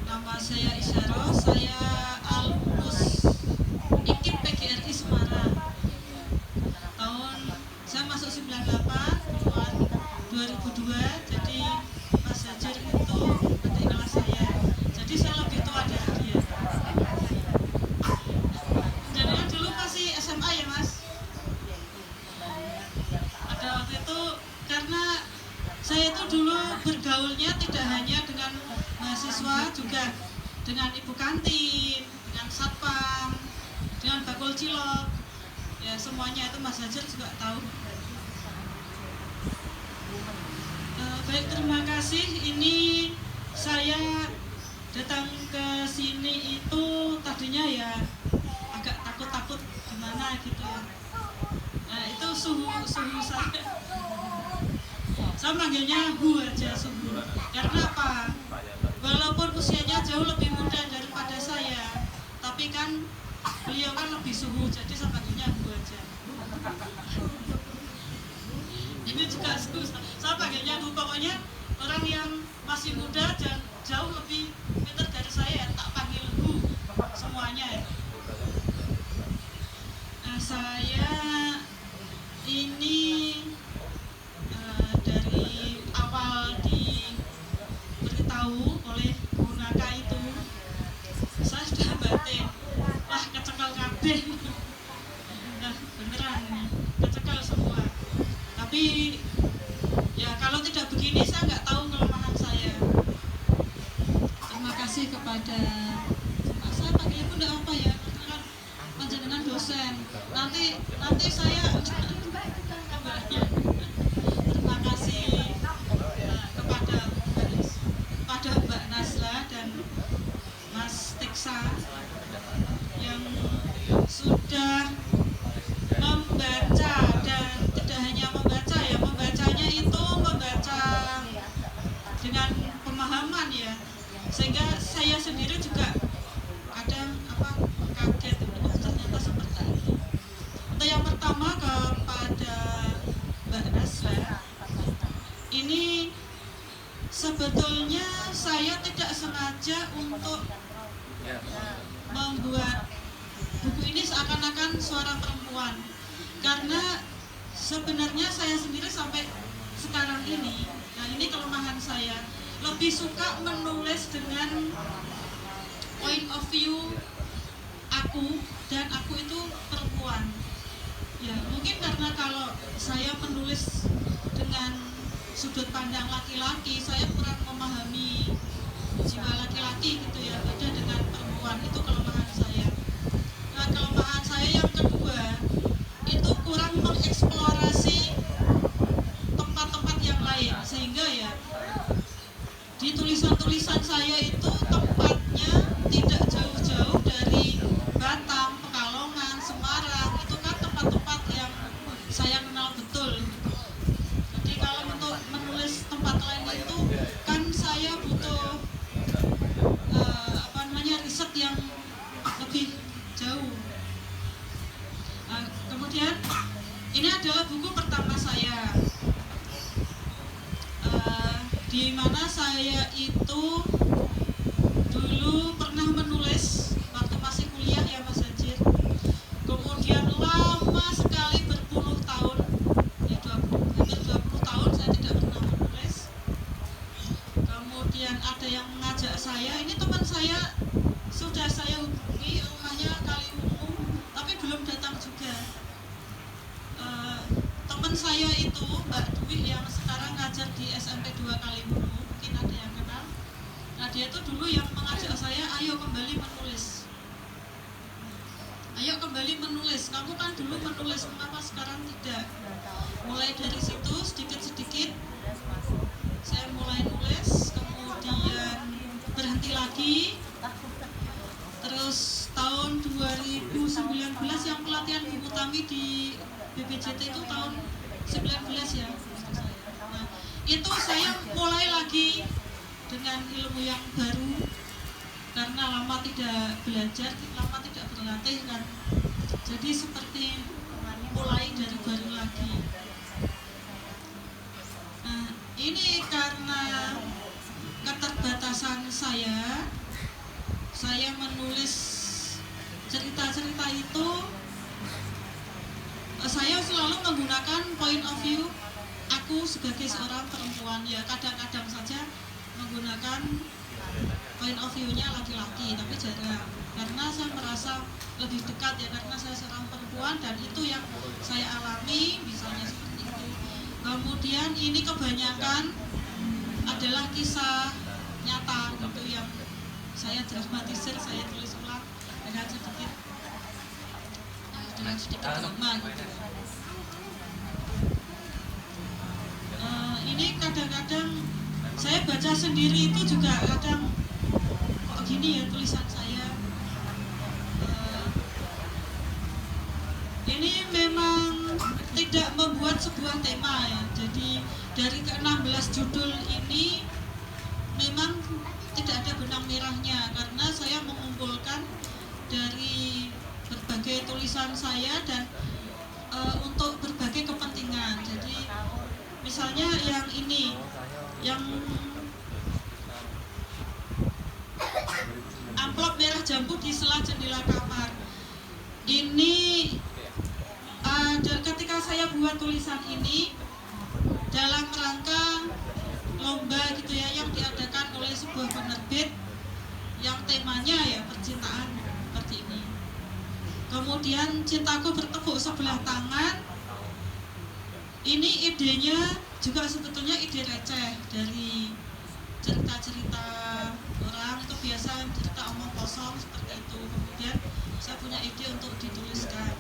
Nama saya Isyarah, saya alumnus IKIP PGRI Semarang. Saya masuk 98, keluar 2002, jadi Mas Hajar itu adik kelas saya. Jadi saya lebih tua dari dia. Jadi dulu masih SMA ya Mas? Ada waktu itu, karena saya itu dulu bergaulnya tidak hanya dengan mahasiswa, juga dengan ibu kantin, dengan satpam, dengan bakul cilok. Ya semuanya itu Mas Hajar juga tahu. Baik, terima kasih. Ini saya datang ke sini itu tadinya ya agak takut-takut gimana gitu ya. Nah itu suhu saya. Saya manggilnya Hu aja, suhu. Karena apa? Walaupun usianya jauh lebih muda daripada saya, tapi kan beliau kan lebih suhu, jadi saya panggilnya Hu aja. Ini juga susah. Saya panggilnya Hu, pokoknya orang yang masih muda dan jauh lebih pintar dari saya tak panggil Hu semuanya ya. Nah, saya ini dari awal diberitahu oleh Bu Naka itu, saya sudah batin, wah kecekel kabeh. Nah beneran nih, kecekel semua. Tapi ya kalau tidak begini saya nggak tahu kelemahan saya. Terima kasih kepada saya panggil ibu nggak apa ya, kan panjenengan dosen. Nanti saya terima kasih kepada Mbak Nasla dan Mas Tiksa yang sudah membaca, dan tidak hanya membaca ya, membacanya itu membaca dengan pemahaman ya, sehingga saya sendiri juga kadang kaget, oh ternyata seperti itu. Untuk yang pertama kepada Mbak Nasla, ini sebetulnya saya tidak sengaja untuk membuat buku ini seakan-akan suara perempuan, karena sebenarnya saya sendiri sampai sekarang ini, nah ini kelemahan saya, lebih suka menulis dengan point of view aku, dan aku itu perempuan ya. Mungkin karena kalau saya menulis dengan sudut pandang laki-laki, saya kurang memahami jiwa laki-laki gitu ya, beda dengan perempuan. Itu kelemahan saya. Nah, kelemahan saya yang kedua itu kurang mengeksplorasi tempat-tempat yang lain, sehingga ya di tulisan-tulisan saya itu tempatnya tidak jauh-jauh dari Batam, Pekalongan, Semarang. Itu kan tempat-tempat yang saya kenal betul. Jadi kalau untuk menulis tempat lain itu kan saya butuh riset yang lebih jauh. Kemudian ini adalah buku pertama saya, di mana saya itu dulu pernah menulis waktu masih kuliah ya Mas Hajir. Kemudian lama sekali, berpuluh tahun, ya hampir 20 tahun saya tidak pernah menulis. Kemudian ada yang mengajak saya, ini teman saya sudah saya hubungi, rumahnya Kaliwungu, tapi belum datang juga. Teman saya itu Mbak Dwi yang sekarang ngajar di SMP 2 Kaliwungu, mungkin ada yang kenal. Nah, dia itu dulu yang mengajak saya, ayo kembali menulis. Ayo kembali menulis, kamu kan dulu menulis, mengapa sekarang tidak? Mulai dari situ sedikit-sedikit saya mulai nulis, kemudian berhenti lagi. Terus tahun 2019 yang pelatihan buku Tami di BPJT itu tahun 19 ya. Nah, itu saya mulai lagi dengan ilmu yang baru, karena lama tidak belajar, lama tidak berlatih kan. Jadi seperti mulai dari baru lagi. Nah, ini karena keterbatasan saya menulis cerita-cerita itu, saya selalu menggunakan point of view aku sebagai seorang perempuan. Ya kadang-kadang saja menggunakan point of view-nya laki-laki, tapi jarang, karena saya merasa lebih dekat ya, karena saya seorang perempuan dan itu yang saya alami, misalnya seperti itu. Kemudian ini kebanyakan adalah kisah nyata gitu yang saya dramatisir, saya tulis ulang dengan sedikit hikmah gitu. Ini kadang-kadang saya baca sendiri itu juga kadang kok gini ya tulisan saya. Ini memang tidak membuat sebuah tema ya. Jadi dari ke-16 judul ini memang tidak ada benang merahnya, karena saya mengumpulkan dari berbagai tulisan saya dan untuk berbagai kepentingan. Jadi misalnya yang ini, yang amplop merah jambu di sela jendela kamar, ini ketika saya buat tulisan ini dalam rangka lomba gitu ya, yang diadakan oleh sebuah penerbit yang temanya ya percintaan seperti ini. Kemudian Cintaku Bertepuk Sebelah Tangan, ini idenya juga sebetulnya ide receh dari cerita-cerita orang, itu biasa cerita omong kosong seperti itu. Kemudian saya punya ide untuk dituliskan.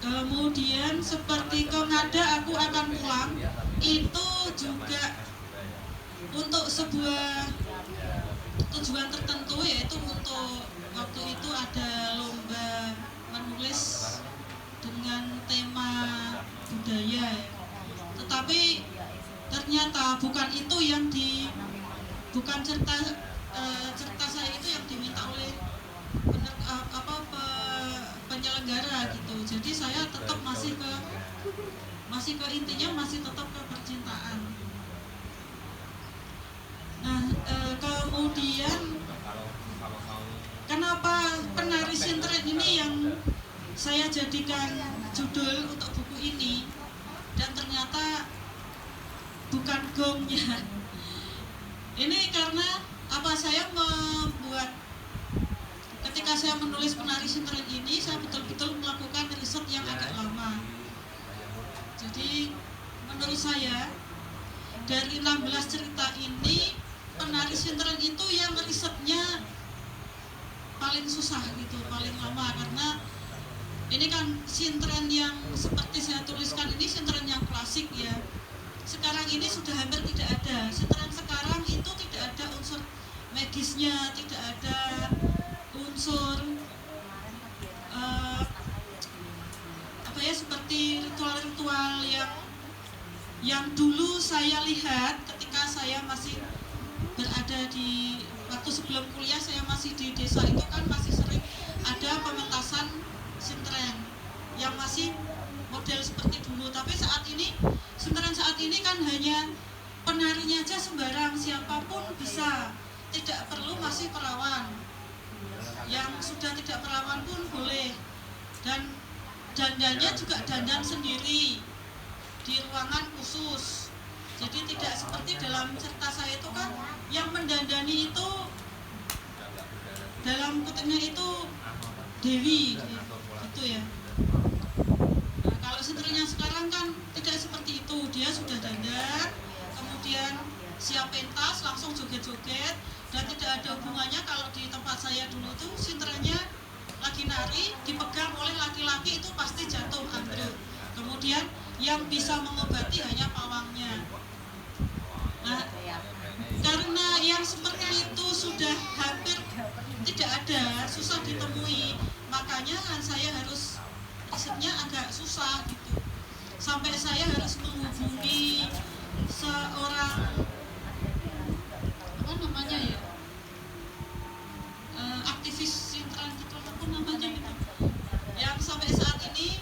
Kemudian seperti Kau Ngada Aku Akan Pulang, itu juga untuk sebuah tujuan tertentu, yaitu untuk waktu itu ada lomba menulis dengan tema budaya ya. Tetapi ternyata bukan itu yang bukan cerita saya itu yang diminta oleh penyelenggara gitu. Jadi saya tetap masih ke intinya, masih tetap ke percintaan. Nah, kemudian kenapa Penari Sintren ini yang saya jadikan judul untuk buku ini, dan ternyata bukan gongnya. Ini karena saya membuat, ketika saya menulis Penari Sintren ini, saya betul-betul melakukan riset yang agak lama. Jadi Jadi menurut saya dari 16 cerita ini penari sintren itu yang risetnya paling susah gitu, paling lama, karena ini kan sintren yang seperti saya tuliskan ini sintren yang klasik ya. Sekarang ini sudah hampir tidak ada. Sintren sekarang itu tidak ada unsur magisnya, tidak ada unsur seperti ritual-ritual yang dulu saya lihat ketika saya masih berada di waktu sebelum kuliah. Saya masih di desa, itu kan masih sering ada pementasan sintren yang masih model seperti dulu. Tapi saat ini sintren saat ini kan hanya penarinya aja sembarang, siapapun bisa, tidak perlu masih perawan. Yang sudah tidak perawan pun boleh, dan dandannya juga dandan sendiri di ruangan khusus. Jadi tidak seperti dalam cerita saya itu kan yang mendandani itu dalam kutipnya itu dewi gitu ya. Nah, kalau sintrennya sekarang kan tidak seperti itu, dia sudah dandan, kemudian siap pentas langsung joget-joget, dan tidak ada hubungannya. Kalau di tempat saya dulu tuh sintrennya lagi nari dipegang oleh laki-laki itu pasti jatuh ambruk. Kemudian yang bisa mengobati hanya pawangnya. Nah, karena yang seperti itu sudah hampir tidak ada, susah ditemui, makanya saya harus risetnya agak susah gitu. Sampai saya harus menghubungi seorang apa namanya ya, aktivis sintren gitu, apa namanya gitu, yang sampai saat ini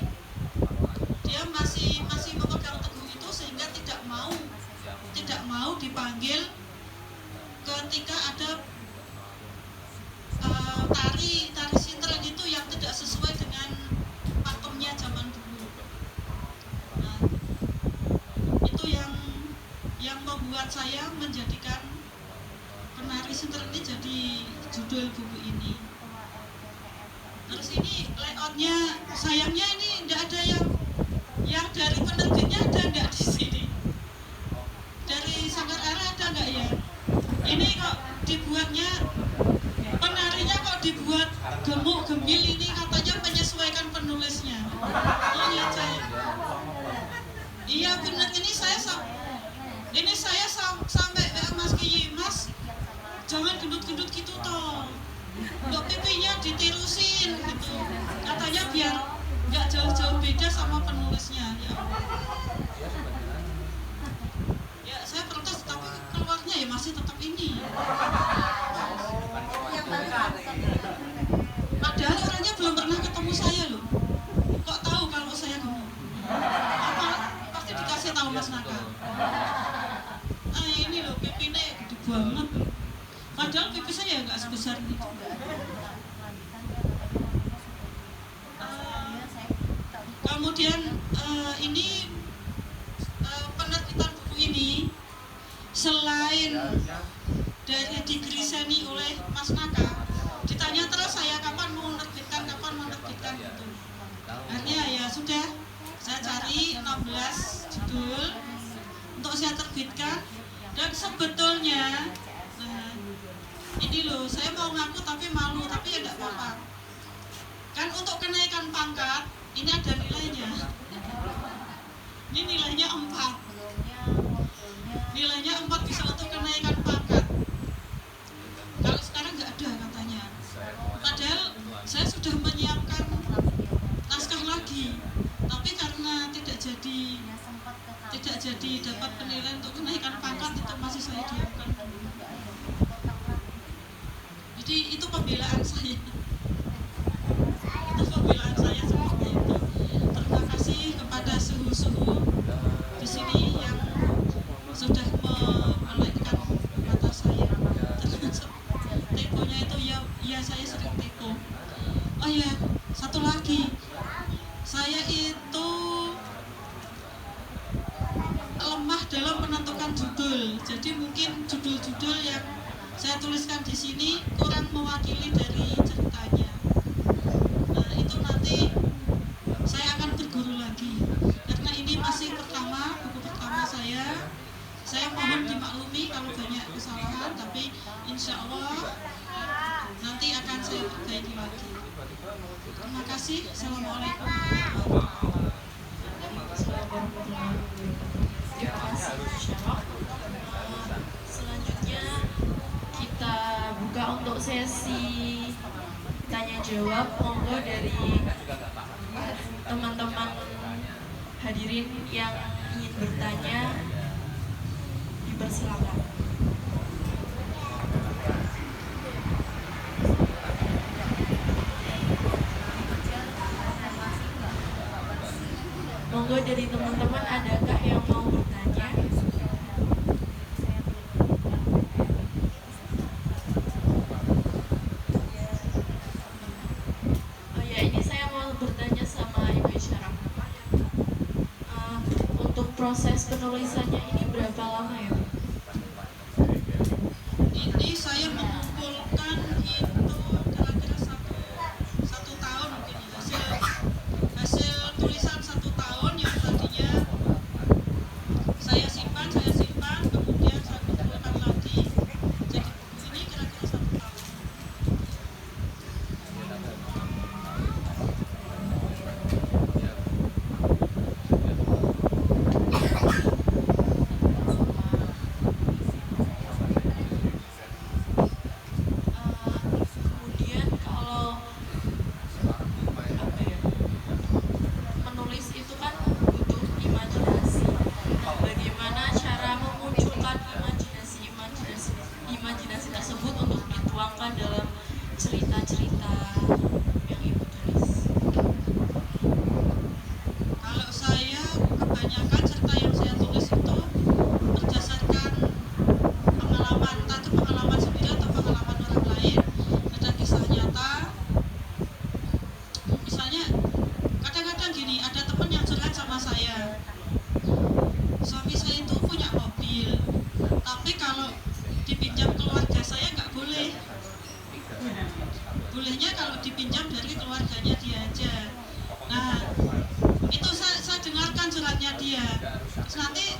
dia masih memegang teguh itu, sehingga tidak mau dipanggil ketika ada tari sintren itu yang tidak sesuai dengan pakemnya zaman dulu. Nah, itu yang membuat saya menjadikan penari sintren ini jadi judul buku ini. Terus ini layoutnya, sayangnya ini tidak ada yang dari penerbitnya, ada enggak di sini? Dari Sanggar Ara ada enggak ya? Ini kok dibuatnya, penarinya kok dibuat gemuk gembil, ini katanya menyesuaikan penulisnya. Oh iya, iya benar, ini saya sampai Mas Kiyi, Mas jangan gendut-gendut gitu toh, untuk pipinya ditirusin gitu, katanya biar nggak jauh-jauh beda sama penulisnya. Ya saya protes, tapi keluarnya ya masih tetap ini. Padahal orangnya belum pernah ketemu saya loh, kok tahu kalau saya gemuk? Apa pasti dikasih tahu Mas Naka. Ini loh pipinya gede banget, padahal pipi saya nggak sebesar itu. Kemudian ini penerbitan buku ini selain dari digriseni oleh Mas Naka, ditanya terus saya kapan mau menerbitkan gitu. Akhirnya ya sudah, saya cari 16 judul untuk saya terbitkan. Dan sebetulnya ini loh, saya mau ngaku tapi malu, tapi ya enggak apa-apa. Kan untuk kenaikan pangkat ini ada nilainya. Ini nilainya 4. Nilainya 4 bisa untuk kenaikan pangkat. Kalau sekarang nggak ada katanya. Padahal saya sudah menyiapkan naskah lagi, tapi karena tidak jadi dapat penilaian untuk kenaikan pangkat, itu masih saya diamkan. Jadi itu pembelaan saya. Itu pembelaan saya seperti itu. Terima kasih kepada suhu-suhu di sini yang sudah melekatkan mata saya. Termasuk temponya itu ya saya sering tempo. Oh ya, satu lagi, saya itu lemah dalam menentukan judul. Jadi mungkin judul-judul yang saya tuliskan di sini kurang mewakili dari ceritanya. Nah, itu nanti saya akan berguru lagi, karena ini masih kalau banyak kesalahan, tapi insya Allah nanti akan saya perbaiki lagi. Terima kasih. Assalamualaikum warahmatullahi Terima kasih Syarok. Selanjutnya kita buka untuk sesi tanya jawab. Monggo dari teman-teman hadirin yang ingin bertanya dipersilakan. Monggo dari teman-teman, adakah yang mau bertanya? Oh ya, ini saya mau bertanya sama Ibu Isyarah. Untuk proses penulisannya ini berapa lama ya, Bu? Ini saya mengumpulkan itu kira-kira satu tahun mungkin ya. Hasil tulisan 1 tahun yang tadinya saya simpan, kemudian saya kumpulkan lagi. Jadi buku ini kira-kira 1 tahun. Kemudian kalau apa ya, menulis itu kan butuh imajinasi. Nah, bagaimana cara memunculkan imajinasi tersebut untuk dituangkan dalam cerita-cerita yang Ibu tulis? Kalau saya kebanyakan cerita yang saya tulis itu berdasarkan pengalaman, entah itu pengalaman sendiri atau pengalaman orang lain. Ada kisah nyata. Misalnya kadang-kadang gini, ada teman yang curhat sama saya. Suami saya itu punya mobil, tapi kalau dipinjam keluarga saya nggak boleh. Bolehnya kalau dipinjam dari keluarganya dia aja. Nah, itu saya dengarkan curhatnya dia. Terus nanti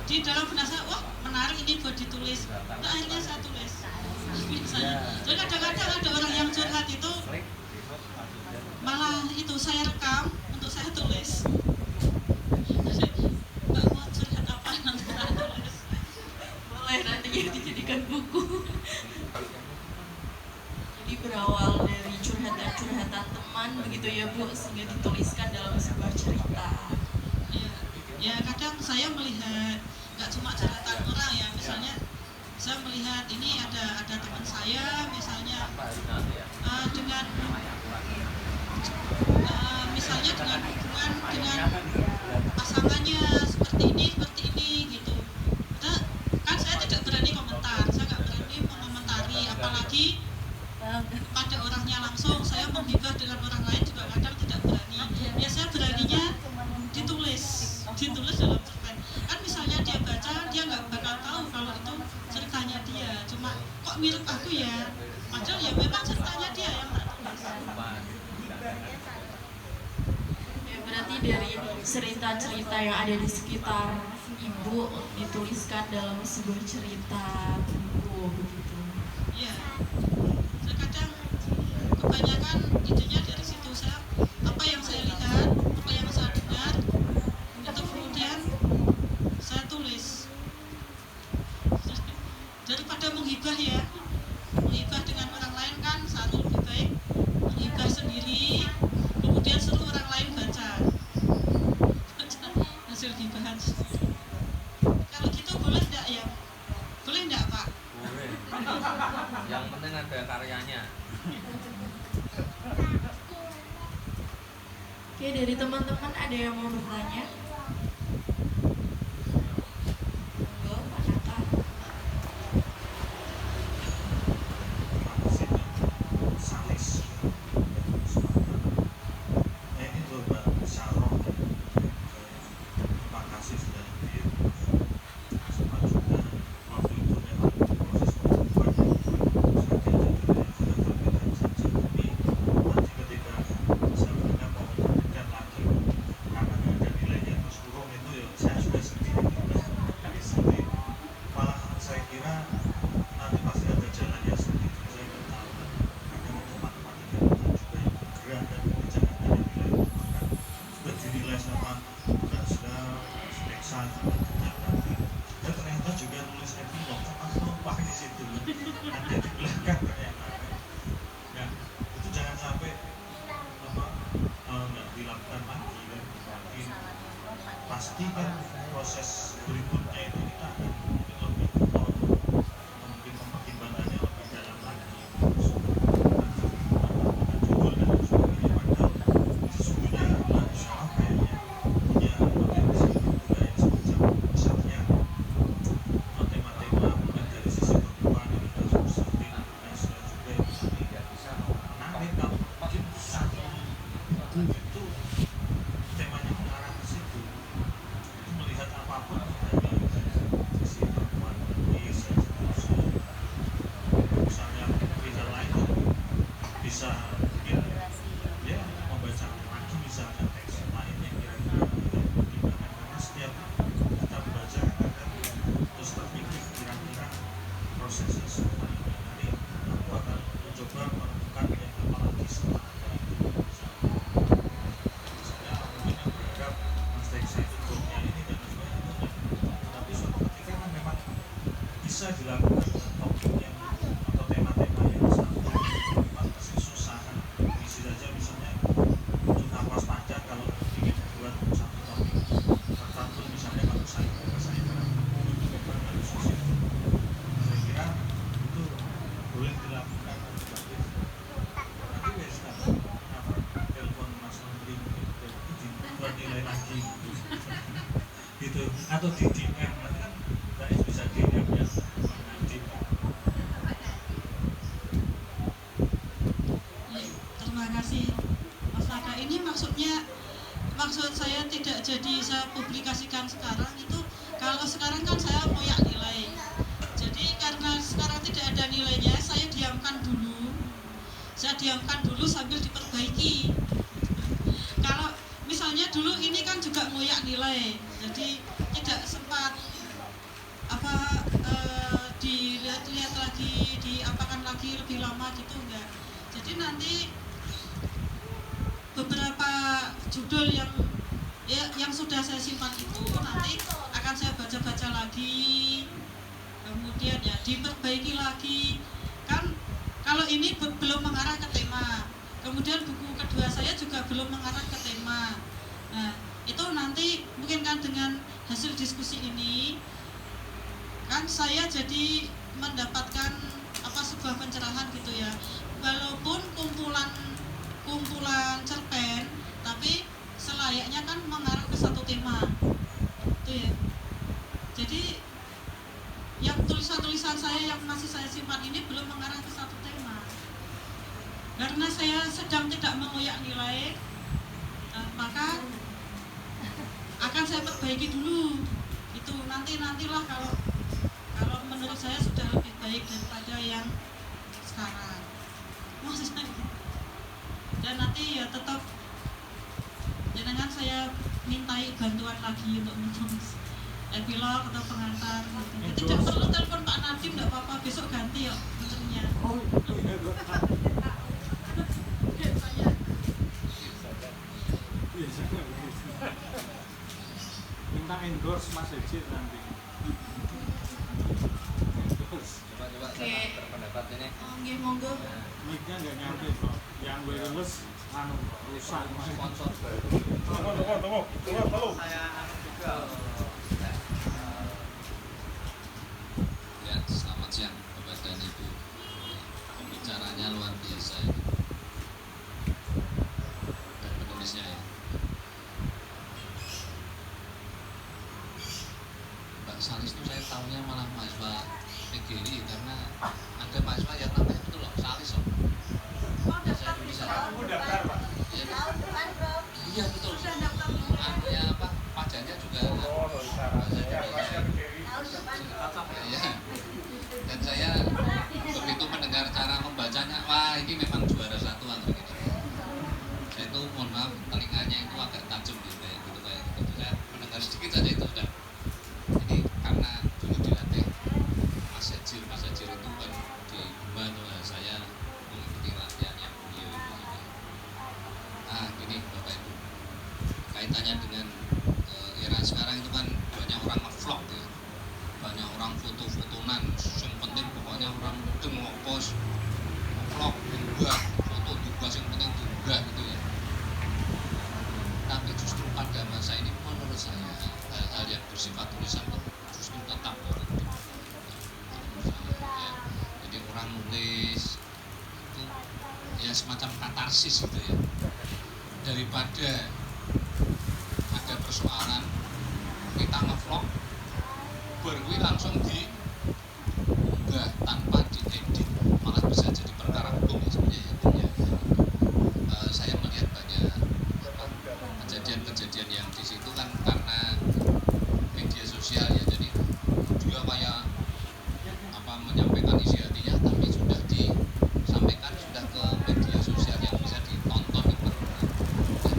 di dalam benak saya, wah menarik ini buat ditulis. Nah, akhirnya saya tulis. Misalnya, jadi kadang-kadang ada orang yang curhat itu malah itu saya rekam untuk saya tulis. Jadi, Mbak mau curhat apa nanti saya tulis. Boleh nantinya dijadikan buku. Jadi berawal dari curhatan teman begitu ya Bu, sehingga dituliskan dalam sebuah cerita. Ya kadang saya melihat nggak cuma curhatan orang ya, misalnya saya melihat ini ada teman saya misalnya dengan misalnya dengan hubungan dengan pasangannya seperti ini gitu. Nah, kan saya tidak berani komentar, saya nggak berani mengomentari, apalagi pada orangnya langsung. Saya menghibah dengan orang lain juga kadang tidak berani. Ya saya beraninya ditulis dalam cerpen. Kan misalnya dia baca, dia nggak bakal tahu kalau itu ceritanya dia. Cuma kok mirip aku ya, padahal ya memang ceritanya dia yang tak tulis. Ya, berarti dari cerita-cerita yang ada di sekitar Ibu dituliskan dalam sebuah cerita buku begitu. Iya. Terkadang kebanyakan idenya dari situ. Saya apa yang saya lihat, apa yang saya dengar, itu kemudian saya tulis. Daripada menghibah ya, menghibah dengan orang lain kan selalu lebih baik menghibah sendiri, kemudian suruh orang lain baca hasil hibahan. Kalau gitu boleh enggak ya? Boleh enggak Pak? Boleh. Yang penting ada karyanya. Oke, dari teman-teman ada yang mau bertanya? Monggo, Pak Nata. Salis. Ini tuh Mbak Syarok. Terima kasih sudah hadir. Sempat juga waktu itu memang proses pembuatan saja sudah berbeda saja. Tapi nanti ketika saya mendengar mau menerbitkan lagi karena ada nilainya di belakang ternyata. Nah, itu jangan sampai nggak dilakukan lagi kan. Makin pasti kan proses berikutnya itu kita akan lebih mungkin mempertimbangkannya lebih dalam lagi. Judul dan sebagainya, padahal sesungguhnya adalah salah kayaknya punya potensi juga yang semacam misalnya tema-tema mungkin dari sisi perempuan ini kan seperti Indonesia juga yang bisa menarik kalau mungkin satu buku itu temanya mengarah ke situ, itu melihat apapun dari sisi perempuan Indonesia seterusnya. Misalnya pilihan lain bisa mungkin ya membaca lagi misalnya teks lain yang kira-kira kita pertimbangkan, karena setiap kita membaca akan terus terpikir kira-kira prosesnya seperti ini. Nanti aku akan mencoba menemukan yang apalagi setelah itu misalnya mungkin yang berharap Mas Teksi itu jobnya ini dan sebagainya, tapi suatu ketika kan memang bisa dilakukan dengan topik yang atau tema-tema yang sama, memang pasti susah kan. Isi saja misalnya untuk napas panjang kalau ingin membuat satu topik tertentu, misalnya kalau saya memang harus ke situ. Saya kira itu boleh dilakukan nanti wes apa telepon Mas Menteri mungkin itu dibuat nilai lagi gitu, atau di DM nanti kan saya bisa DM ya nanti. Terima kasih Mas Raka. Ini maksud saya tidak jadi saya publikasikan sekarang itu, kalau sekarang kan saya ngoyak nilai. Jadi karena sekarang tidak ada nilainya, saya diamkan dulu sambil diperbaiki. Kalau misalnya dulu ini kan juga ngoyak nilai, jadi tidak sempat dilihat-lihat lagi, diapakan lagi lebih lama gitu enggak. Jadi nanti beberapa judul yang sudah saya simpan itu nanti akan saya baca-baca lagi, kemudian ya diperbaiki lagi. Kan kalau ini belum mengarah ke tema, kemudian buku kedua saya juga belum mengarah ke tema. Nah, itu nanti mungkin kan dengan hasil diskusi ini kan saya jadi mendapatkan sebuah pencerahan gitu ya. Walaupun kumpulan cerpen, tapi selayaknya kan mengarah ke satu tema. Itu ya. Jadi yang tulisan-tulisan saya yang masih saya simpan ini belum mengarah ke satu tema. Karena saya sedang tidak mengoyak nilai, maka akan saya perbaiki dulu. Itu nantilah kalau menurut saya sudah lebih baik daripada yang sekarang. Maksudnya dan nanti ya tetap jangan saya mintai bantuan lagi untuk menulis epilog atau pengantar gitu. Tidak perlu telepon Pak Nadiem, tidak apa-apa, besok ganti ya menterinya. Minta endorse Mas Ejit nanti. Coba Oke. berpendapat ini. Oke, monggo. Mic-nya nggak nyampe kok. Yang wireless rusak. Sponsor baru. Tunggu. Saya juga. Ya, selamat siang Bapak dan Ibu. Pembicaranya luar biasa ya. Dan penulisnya ya. Mbak Salis itu saya tahunya malah mahasiswa PGRI, karena ada mahasiswa yang namanya betul loh, Salis loh. Saya dulu Aku daftar, Pak. Iya, iya betul. Ya apa, pajaknya juga. Ya. Dan saya begitu mendengar cara membacanya, wah ini terus vlog diunggah, foto diunggah, yang penting diunggah gitu ya. Tapi justru pada masa ini menurut saya hal-hal yang bersifat tulisan justru tetap produktif. Ya. Jadi orang nulis itu ya semacam katarsis gitu ya, daripada ada persoalan kita ngevlog berwi langsung diunggah tanpa diedit, malah bisa jadi perkara hukum ya sebenarnya ya. Saya melihat banyak kejadian-kejadian yang di situ kan karena media sosial ya, jadi juga kayak menyampaikan isi hatinya tapi sudah disampaikan sudah ke media sosial yang bisa ditonton di permukaan.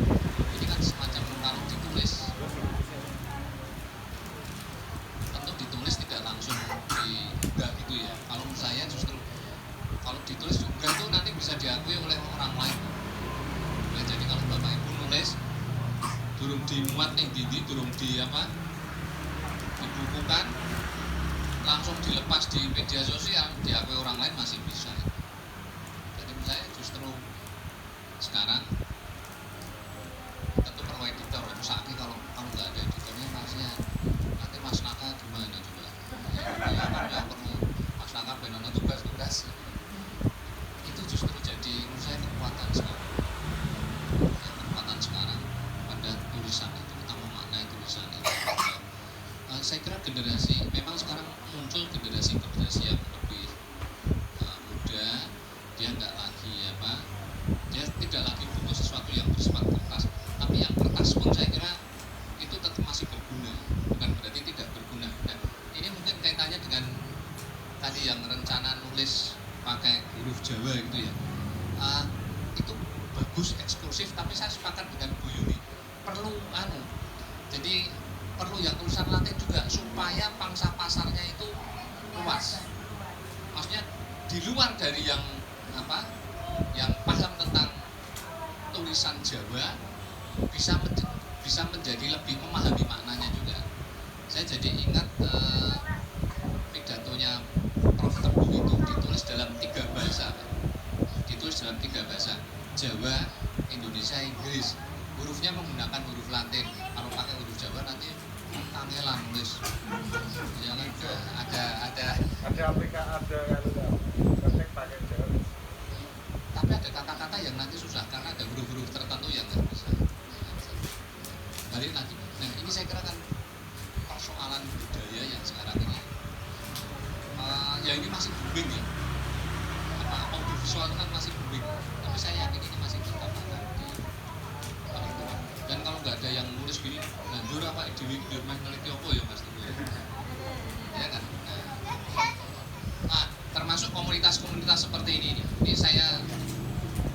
Ini kan semacam kalau ditulis tentu ditulis tidak langsung diunggah gitu ya. Kalau menurut saya justru kalau ditulis diunggah itu nanti bisa diakui oleh orang lain ya. Jadi kalau Bapak Ibu nulis durung dimuat ning ndi, durung dibukukan langsung dilepas di media sosial, diakui orang lain masih bisa. Jadi menurut saya justru sekarang tentu perlu editor. Itu sakit kalau nggak ada editornya rasanya nanti Mas Naka gimana coba ya perlu Mas Naka benar tugas itu justru jadi menurut saya kekuatan sekarang pada tulisan itu, utama makna tulisan itu. Saya kira generasi memang sekarang muncul generasi yang lebih muda, dia nggak lagi dia tidak lagi butuh sesuatu yang bersifat kertas, tapi yang kertas pun saya kira itu tetap masih berguna, bukan berarti tidak berguna. Nah, ini mungkin kaitannya dengan tadi yang rencana nulis pakai huruf Jawa gitu ya. Itu bagus, eksklusif, tapi saya sepakat dengan Bu Yuni perlu jadi perlu yang tulisan Latin juga supaya pangsa pasarnya itu luas. Maksudnya di luar dari yang paham tentang tulisan Jawa bisa menjadi lebih memahami maknanya juga. Saya jadi ingat pidatonya Prof. Teguh itu ditulis dalam 3 bahasa. Jawa, Indonesia, Inggris. Hurufnya menggunakan huruf Latin. Kalau pakai huruf Jawa nanti kangelan nulis. Ya kan ada pakai Jawa. Tapi ada kata-kata yang nanti susah karena ada huruf-huruf tertentu yang nggak bisa. Balik lagi. Nah, ini saya kira kan persoalan budaya yang sekarang ini ya ini masih booming ya. Audiovisual kan masih booming, tapi saya yakin ini masih dikembangkan di dan kalau nggak ada yang nulis gini, lanjur apa dewi mas neliti apa ya mas Teguh ya kan. Termasuk komunitas-komunitas seperti ini saya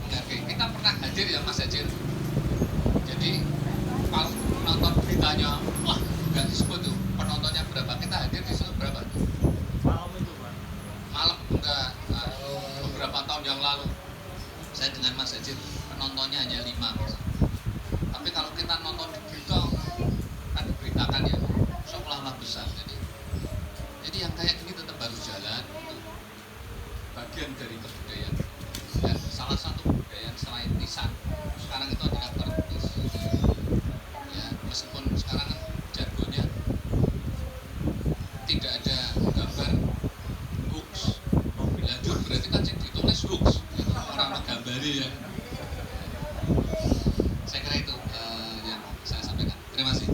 menghargai. Kita pernah hadir ya Mas Hajir, jadi kalau nonton beritanya wah nggak disebut tuh penontonnya berapa, kita hadir di situ berapa Malam itu Pak? Malam enggak, beberapa tahun yang lalu saya dengan Mas Hajir penontonnya hanya 5 Mas. Tapi kalau kita nonton di berita kan diberitakan ya seolah-olah besar. Jadi yang kayak gini tetap harus jalan, itu bagian dari kebudayaan. Dan salah satu kebudayaan selain lisan sekarang itu adalah tertulis. Ya, meskipun sekarang kan jargonnya tidak ada gambar hooks. Lanjut berarti kan yang ditulis hooks. Itu orang menggambari ya. Saya kira itu yang saya sampaikan. Terima kasih.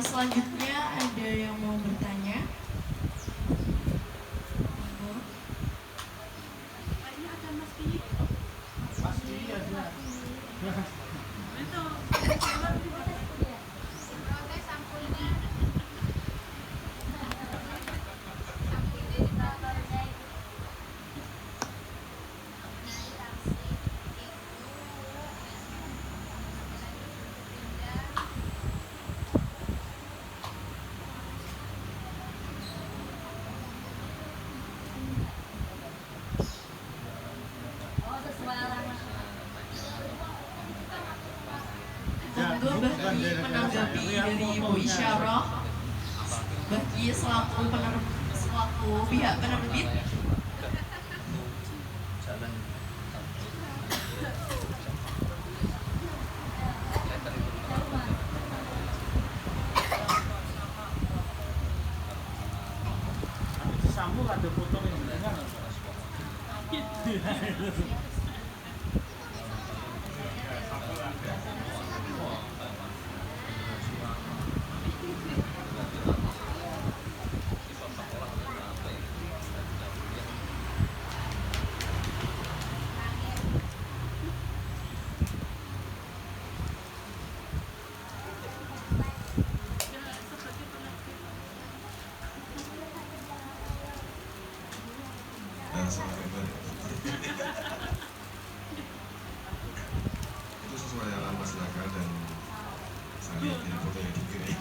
Selanjutnya ada yang mau bertanya? Monggo Mbah Ki menanggapi dari Bu Isyarah. Mbah Ki Rizky selaku pihak penerbit. Sambung ada foto yang dengan itu sesuai alam masyarakat dan saya lihat dari foto yang dikirim.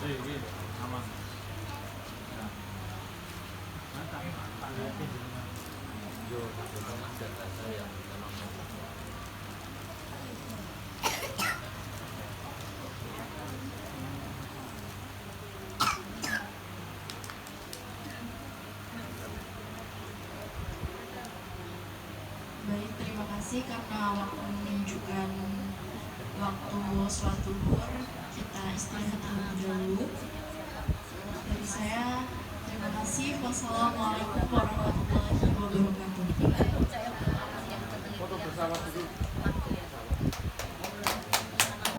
Jadi ini aman. Ya. Mantap. Baik, terima kasih karena waktu menunjukkan waktu sholat zuhur, kita istirahat terlebih dahulu. Dari saya, terima kasih. Wassalamualaikum warahmatullahi wabarakatuh.